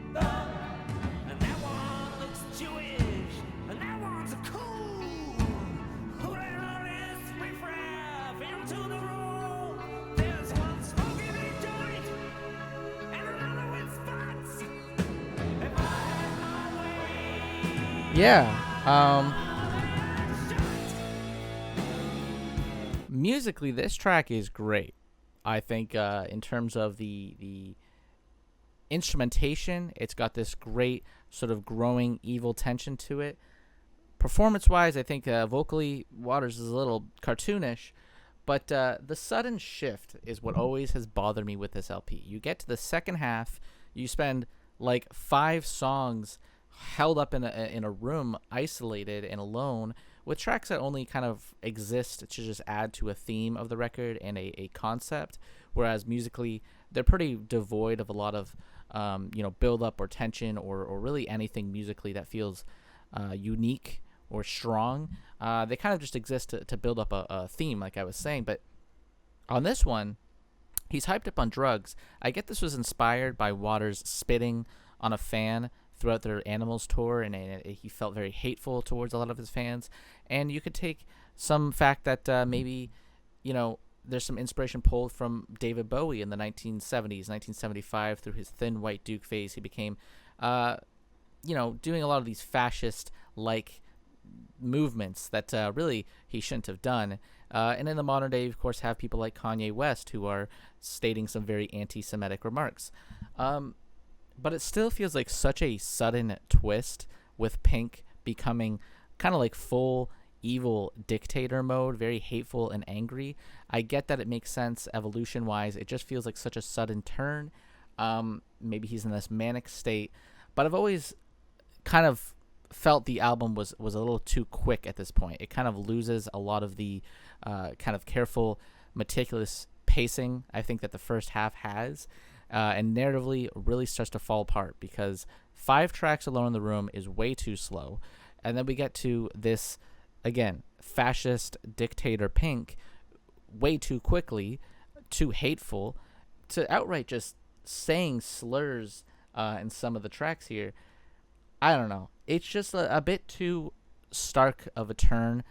And that one looks Jewish. And that one's a cool. Putting on his riffraff into the room. There's one smoking a joint. And another with spots. If I had my way. Yeah, musically, this track is great. I think in terms of the instrumentation, it's got this great sort of growing evil tension to it. Performance-wise, I think vocally, Waters is a little cartoonish, but the sudden shift is what always has bothered me with this LP. You get to the second half, you spend like 5 songs held up in a room, isolated and alone, with tracks that only kind of exist to just add to a theme of the record and a concept, whereas musically they're pretty devoid of a lot of build up or tension or really anything musically that feels unique or strong. They kind of just exist to build up a theme, like I was saying. But on this one, he's hyped up on drugs. I get this was inspired by Waters spitting on a fan throughout their Animals tour, and he felt very hateful towards a lot of his fans. And you could take some fact that maybe, there's some inspiration pulled from David Bowie in the 1970s, 1975, through his Thin White Duke phase. He became, doing a lot of these fascist-like movements that really he shouldn't have done. And in the modern day, of course, have people like Kanye West who are stating some very anti-Semitic remarks. But it still feels like such a sudden twist with Pink becoming kind of like full evil dictator mode, very hateful and angry. I get that it makes sense evolution-wise. It just feels like such a sudden turn. Maybe he's in this manic state. But I've always kind of felt the album was a little too quick at this point. It kind of loses a lot of the kind of careful, meticulous pacing I think that the first half has. And narratively really starts to fall apart because 5 tracks alone in the room is way too slow. And then we get to this, again, fascist dictator Pink way too quickly, too hateful, to outright just saying slurs in some of the tracks here. I don't know. It's just a bit too stark of a turn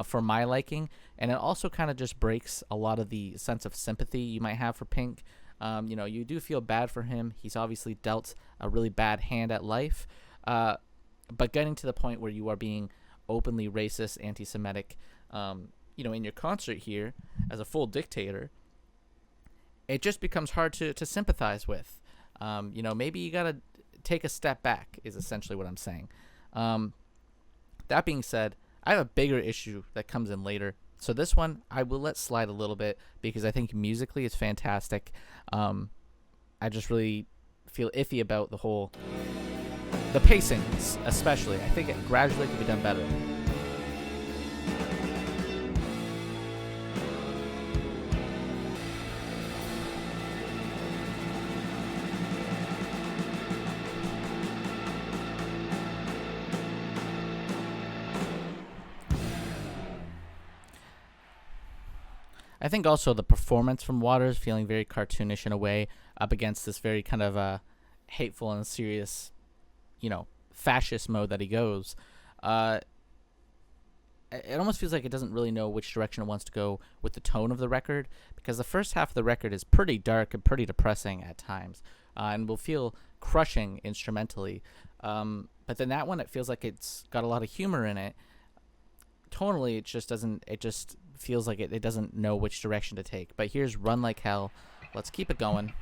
for my liking. And it also kind of just breaks a lot of the sense of sympathy you might have for Pink. You do feel bad for him. He's obviously dealt a really bad hand at life. But getting to the point where you are being openly racist, anti-Semitic, in your concert here as a full dictator, it just becomes hard to sympathize with. Maybe you got to take a step back is essentially what I'm saying. That being said, I have a bigger issue that comes in later. So this one I will let slide a little bit because I think musically it's fantastic. I just really feel iffy about the pacings, especially. I think it gradually could be done better. I think also the performance from Waters feeling very cartoonish in a way up against this very kind of hateful and serious, fascist mode that he goes. It almost feels like it doesn't really know which direction it wants to go with the tone of the record, because the first half of the record is pretty dark and pretty depressing at times, and will feel crushing instrumentally. But then that one, it feels like it's got a lot of humor in it. tonally, it just doesn't. It just feels like it doesn't know which direction to take. But here's Run Like Hell. Let's keep it going.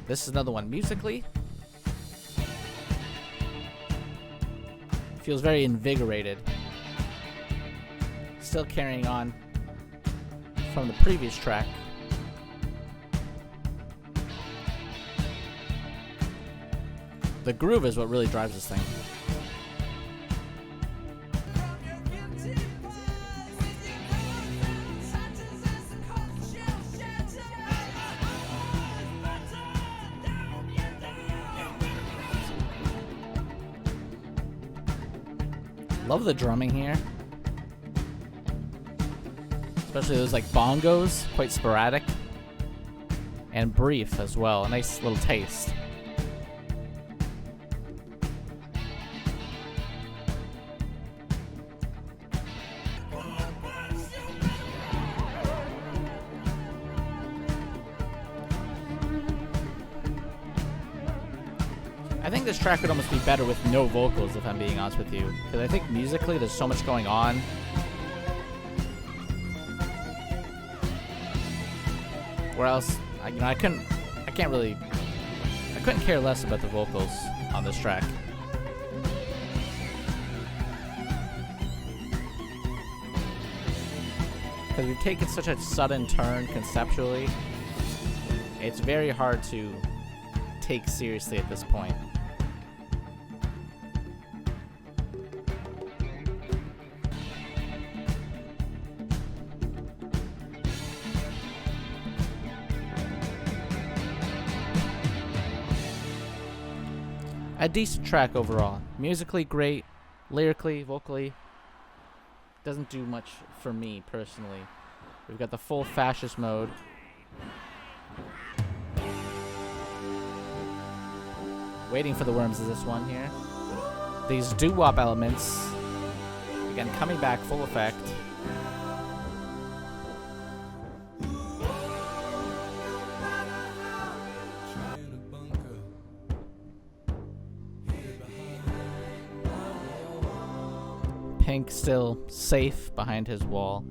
This is another one. Musically, feels very invigorated. Still carrying on from the previous track. The groove is what really drives this thing. Love the drumming here. Especially those like bongos, quite sporadic. And brief as well. A nice little taste. I think this track would almost be better with no vocals, if I'm being honest with you, because I think musically there's so much going on. Where else, I couldn't care less about the vocals on this track. Because we've taken such a sudden turn conceptually, it's very hard to take seriously at this point. A decent track overall. Musically great, lyrically, vocally, doesn't do much for me personally. We've got the full fascist mode. Waiting for the Worms is this one here. These doo-wop elements, again, coming back full effect. Pink still safe behind his wall.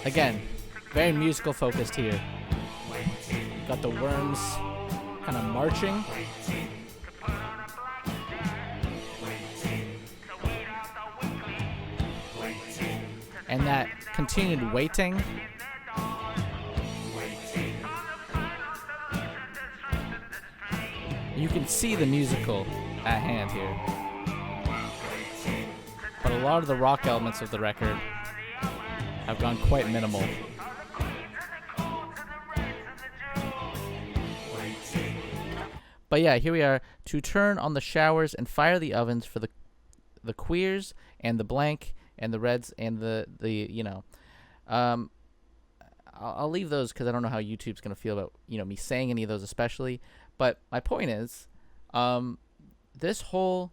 Again, very musical focused here. Got the Worms kind of marching. And that continued waiting. You can see the musical at hand here. But a lot of the rock elements of the record have gone quite minimal. But yeah, here we are. To turn on the showers and fire the ovens for the queers and the blank and the reds and the you know. I'll leave those because I don't know how YouTube's going to feel about, you know, me saying any of those especially. But my point is, this whole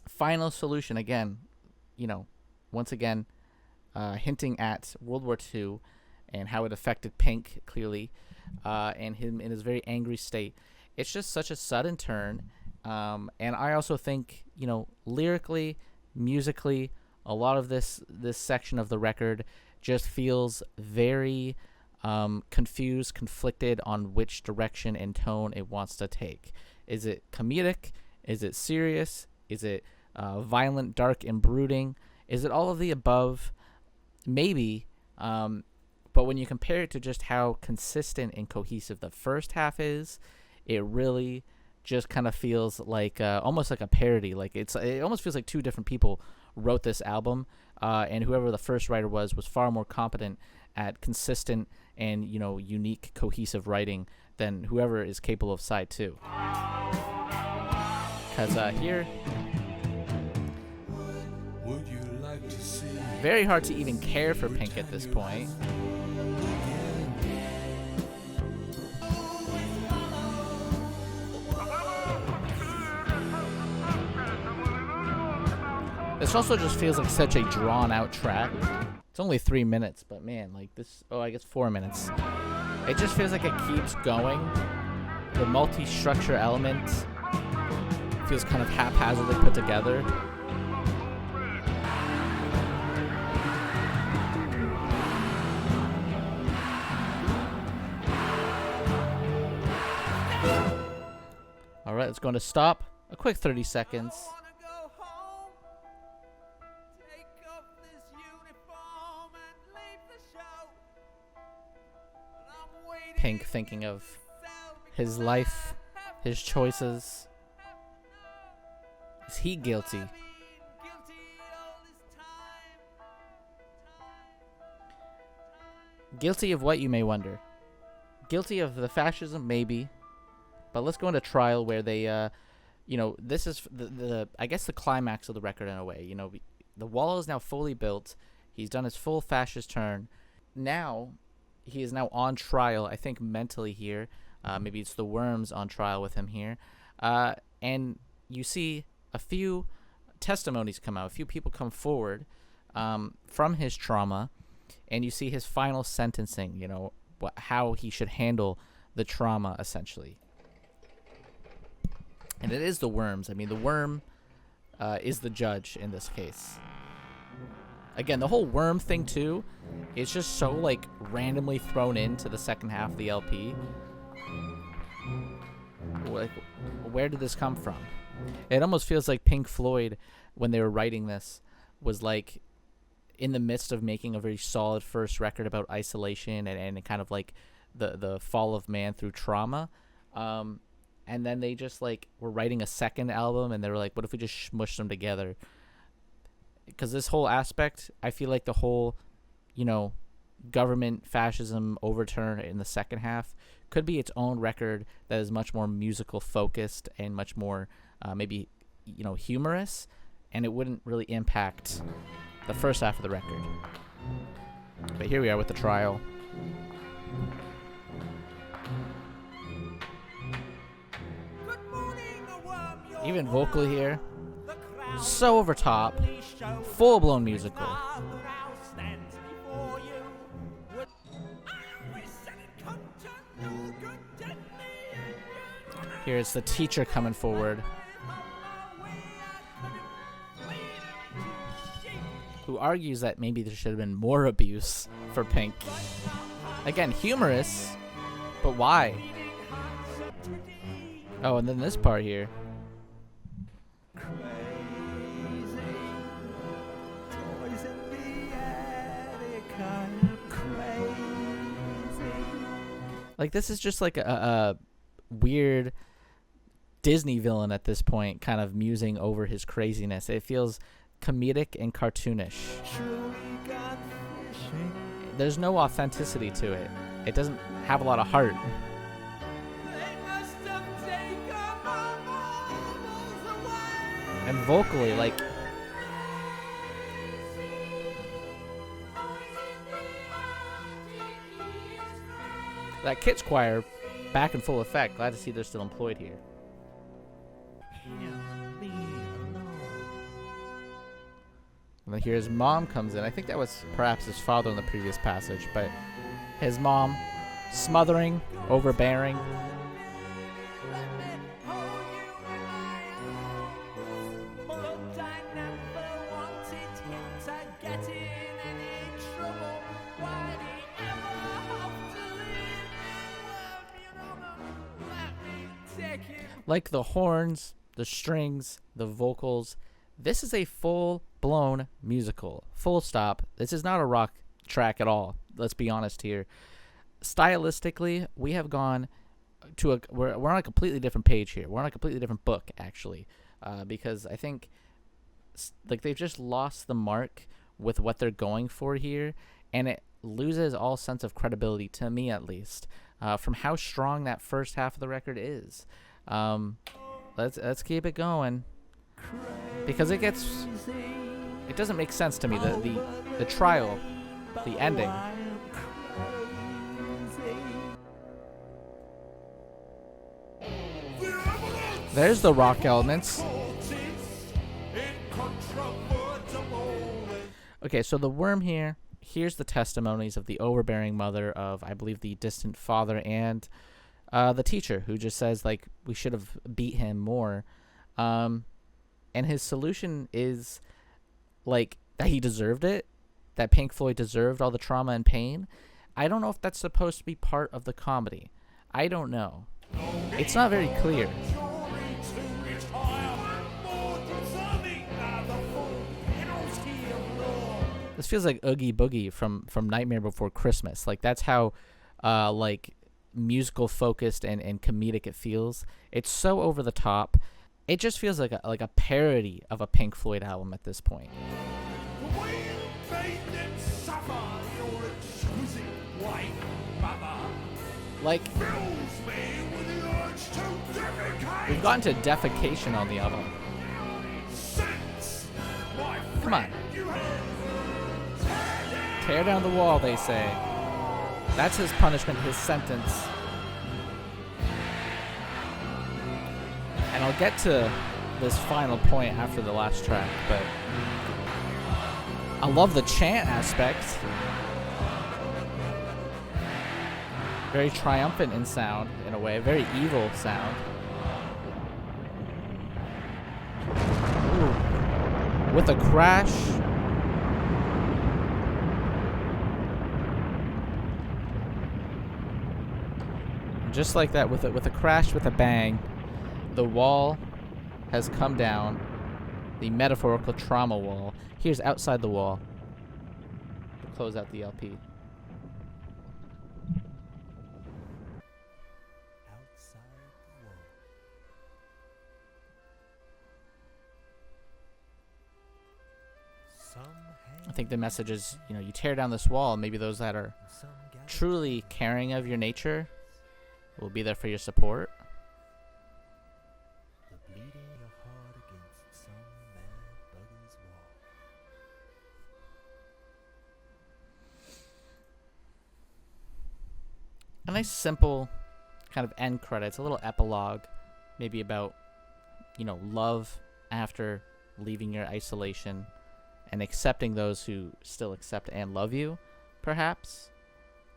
final solution, again, you know, once again, hinting at World War II and how it affected Pink, clearly, and him in his very angry state. It's just such a sudden turn. And I also think, you know, lyrically, musically, a lot of this section of the record just feels very confused, conflicted on which direction and tone it wants to take. Is it comedic? Is it serious? Is it violent, dark, and brooding? Is it all of the above? Maybe. But when you compare it to just how consistent and cohesive the first half is, it really just kind of feels like almost like a parody. Like it almost feels like two different people wrote this album, and whoever the first writer was far more competent at consistent and, you know, unique, cohesive writing than whoever is capable of side 2. Because here, Would you like to see Very hard to even care for Pink at this point. This also just feels like such a drawn-out track. It's only 3 minutes, but man, like this... Oh, I guess 4 minutes. It just feels like it keeps going. The multi-structure element feels kind of haphazardly put together. All right, let's go to stop. A quick 30 seconds. Pink thinking of his life, his choices. Is he guilty? Guilty of what, you may wonder? Guilty of the fascism, maybe. But let's go into trial where they, you know, this is the I guess the climax of the record in a way. You know, the wall is now fully built. He's done his full fascist turn. Now, he is now on trial, I think mentally here. Maybe it's the worms on trial with him here. And you see a few testimonies come out. A few people come forward from his trauma. And you see his final sentencing, you know, how he should handle the trauma, essentially. And it is the worms. I mean, the worm is the judge in this case. Again, the whole worm thing, too, is just so, like, randomly thrown into the second half of the LP. Like, where did this come from? It almost feels like Pink Floyd, when they were writing this, was, like, in the midst of making a very solid first record about isolation and kind of, like, the fall of man through trauma. And then they just, like, were writing a second album, and they were like, what if we just smushed them together? Because this whole aspect, I feel like the whole, you know, government fascism overturn in the second half could be its own record that is much more musical focused and much more maybe, you know, humorous, and it wouldn't really impact the first half of the record. But here we are with the trial. Even vocally here, so over top, full-blown musical. Here's the teacher coming forward, who argues that maybe there should have been more abuse for Pink. Again, humorous, but why? Oh, and then this part here. Like, this is just like a weird Disney villain at this point, kind of musing over his craziness. It feels comedic and cartoonish. There's no authenticity to it. It doesn't have a lot of heart. And vocally, like, that kids choir back in full effect. Glad to see they're still employed here. And then here his mom comes in. I think that was perhaps his father in the previous passage, but his mom, smothering, overbearing. Like the horns, the strings, the vocals, this is a full-blown musical. Full stop. This is not a rock track at all. Let's be honest here. Stylistically, we have gone to we're on a completely different page here. We're on a completely different book, actually, because I think like they've just lost the mark with what they're going for here, and it loses all sense of credibility, to me at least, from how strong that first half of the record is. Let's keep it going, because it gets it doesn't make sense to me. The trial, the ending. There's the rock elements. Okay, so the worm here. Here's the testimonies of the overbearing mother of, I believe, the distant father and the teacher, who just says, like, we should have beat him more. And his solution is, like, that he deserved it, that Pink Floyd deserved all the trauma and pain. I don't know if that's supposed to be part of the comedy. I don't know. It's not very clear. This feels like Oogie Boogie from Nightmare Before Christmas. Like, that's how like musical focused and comedic it feels. It's so over the top. It just feels like a parody of a Pink Floyd album at this point. Like, we've gotten to defecation on the album. Come on. Tear down the wall, they say. That's his punishment, his sentence. And I'll get to this final point after the last track, but I love the chant aspect. Very triumphant in sound, in a way. Very evil sound. Ooh. With a crash. Just like that, with a crash, with a bang, the wall has come down. The metaphorical trauma wall. Here's outside the wall to close out the LP. I think the message is, you tear down this wall, and maybe those that are truly caring of your nature will be there for your support. A nice simple kind of end credits, a little epilogue, maybe about, love after leaving your isolation and accepting those who still accept and love you, perhaps,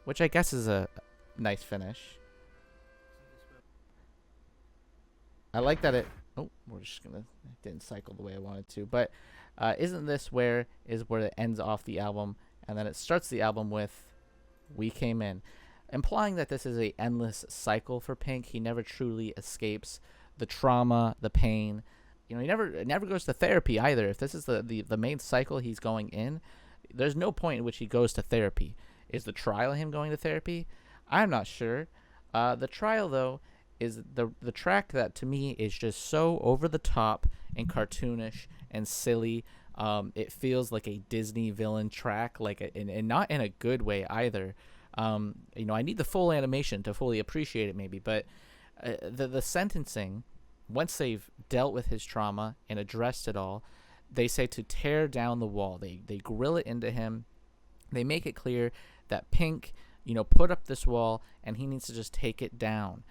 which I guess is a nice finish. I like that it... Oh, we're just going to... It didn't cycle the way I wanted to. But isn't this where it ends off the album, and then it starts the album with We Came In, implying that this is a endless cycle for Pink. He never truly escapes the trauma, the pain. He never goes to therapy either. If this is the main cycle he's going in, there's no point in which he goes to therapy. Is the trial him going to therapy? I'm not sure. The trial, though, is the track that to me is just so over the top and cartoonish and silly. It feels like a Disney villain track, and not in a good way either. I need the full animation to fully appreciate it, maybe, but the sentencing, once they've dealt with his trauma and addressed it all, they say to tear down the wall. They grill it into him. They make it clear that Pink, put up this wall and he needs to just take it down,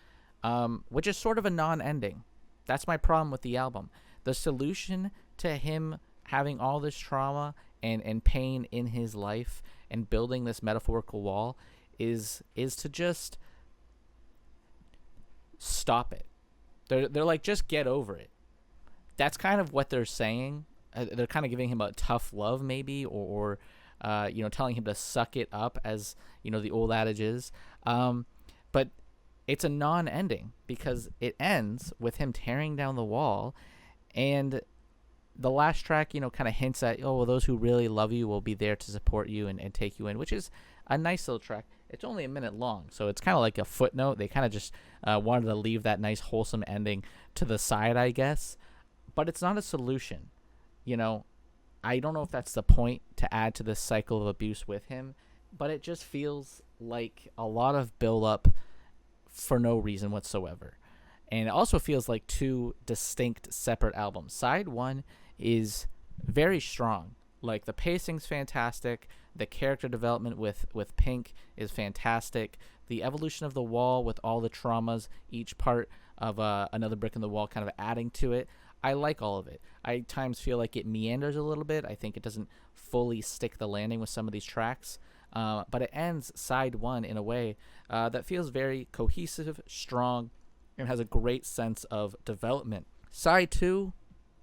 which is sort of a non-ending. That's my problem with the album. The solution to him having all this trauma and pain in his life and building this metaphorical wall is to just stop it. They're like, just get over it. That's kind of what they're saying. They're kind of giving him a tough love, maybe, or telling him to suck it up, as the old adage is. But it's a non-ending because it ends with him tearing down the wall, and the last track, kind of hints at, those who really love you will be there to support you and take you in, which is a nice little track. It's only a minute long, so it's kind of like a footnote. They kind of just wanted to leave that nice, wholesome ending to the side, I guess. But it's not a solution. I don't know if that's the point, to add to this cycle of abuse with him, but it just feels like a lot of build-up for no reason whatsoever. And it also feels like two distinct, separate albums. Side one is very strong. Like, the pacing's fantastic. The character development with Pink is fantastic. The evolution of the wall with all the traumas, each part of another brick in the wall kind of adding to it. I like all of it. I at times feel like it meanders a little bit. I think it doesn't fully stick the landing with some of these tracks. But it ends side one in a way that feels very cohesive, strong, and has a great sense of development. Side two,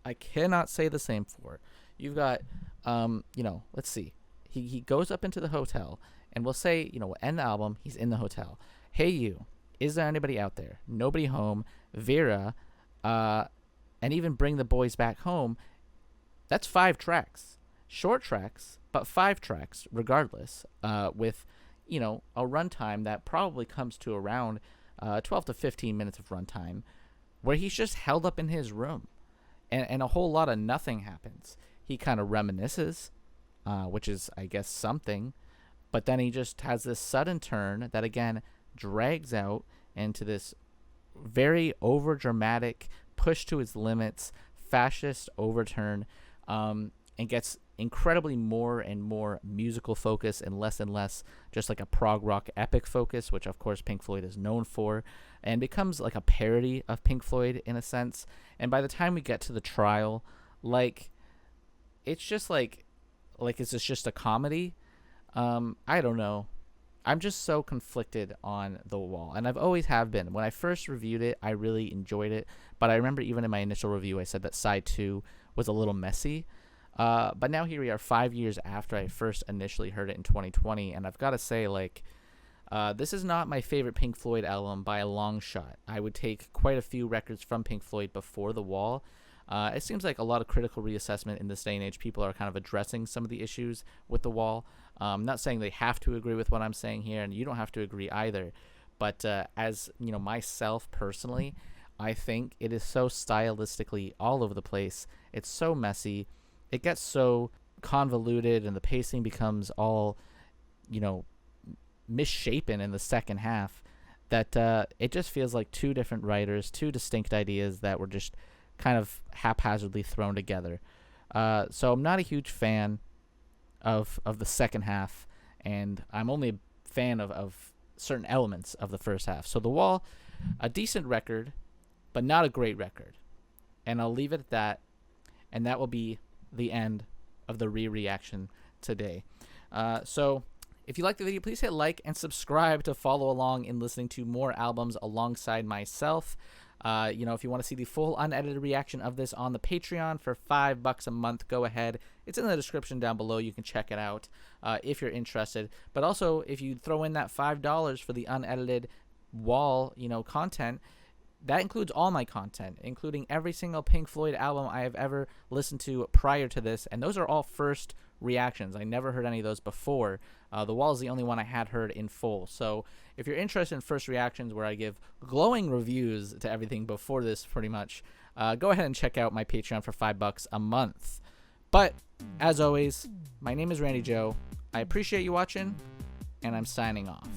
I cannot say the same for. You've got, let's see. He goes up into the hotel, and we'll say, we'll end the album. He's in the hotel. Hey, you. Is there anybody out there? Nobody home. Vera, and even Bring the Boys Back Home. That's 5 tracks. Short tracks, but 5 tracks regardless, with, a runtime that probably comes to around 12 to 15 minutes of runtime, where he's just held up in his room, and a whole lot of nothing happens. He kind of reminisces, which is, I guess, something, but then he just has this sudden turn that, again, drags out into this very overdramatic, push to its limits, fascist overturn, and gets incredibly more and more musical focus and less just like a prog rock epic focus, which of course Pink Floyd is known for, and becomes like a parody of Pink Floyd in a sense. And by the time we get to the trial, it's just like is this just a comedy? I don't know. I'm just so conflicted on The Wall, and I've always have been. When I first reviewed it, I really enjoyed it, but I remember even in my initial review I said that side 2 was a little messy. But now here we are 5 years after I first initially heard it in 2020, and I've got to say, this is not my favorite Pink Floyd album by a long shot. I would take quite a few records from Pink Floyd before The Wall. It seems like a lot of critical reassessment in this day and age. People are kind of addressing some of the issues with The Wall. I'm not saying they have to agree with what I'm saying here, and you don't have to agree either. But as myself personally, I think it is so stylistically all over the place. It's so messy. It gets so convoluted, and the pacing becomes all, misshapen in the second half, that it just feels like 2 different writers, 2 distinct ideas that were just kind of haphazardly thrown together. So I'm not a huge fan of the second half, and I'm only a fan of certain elements of the first half. So The Wall, a decent record, but not a great record. And I'll leave it at that, and that will be the end of the reaction today. So if you like the video, please hit like and subscribe to follow along in listening to more albums alongside myself. If you want to see the full unedited reaction of this on the Patreon for $5 a month, go ahead. It's in the description down below. You can check it out if you're interested. But also, if you throw in that $5 for the unedited Wall, content, that includes all my content, including every single Pink Floyd album I have ever listened to prior to this, and those are all first reactions. I never heard any of those before. The Wall is the only one I had heard in full. So if you're interested in first reactions where I give glowing reviews to everything before this pretty much, go ahead and check out my Patreon for $5 a month. But as always, my name is Randy Joe. I appreciate you watching, and I'm signing off.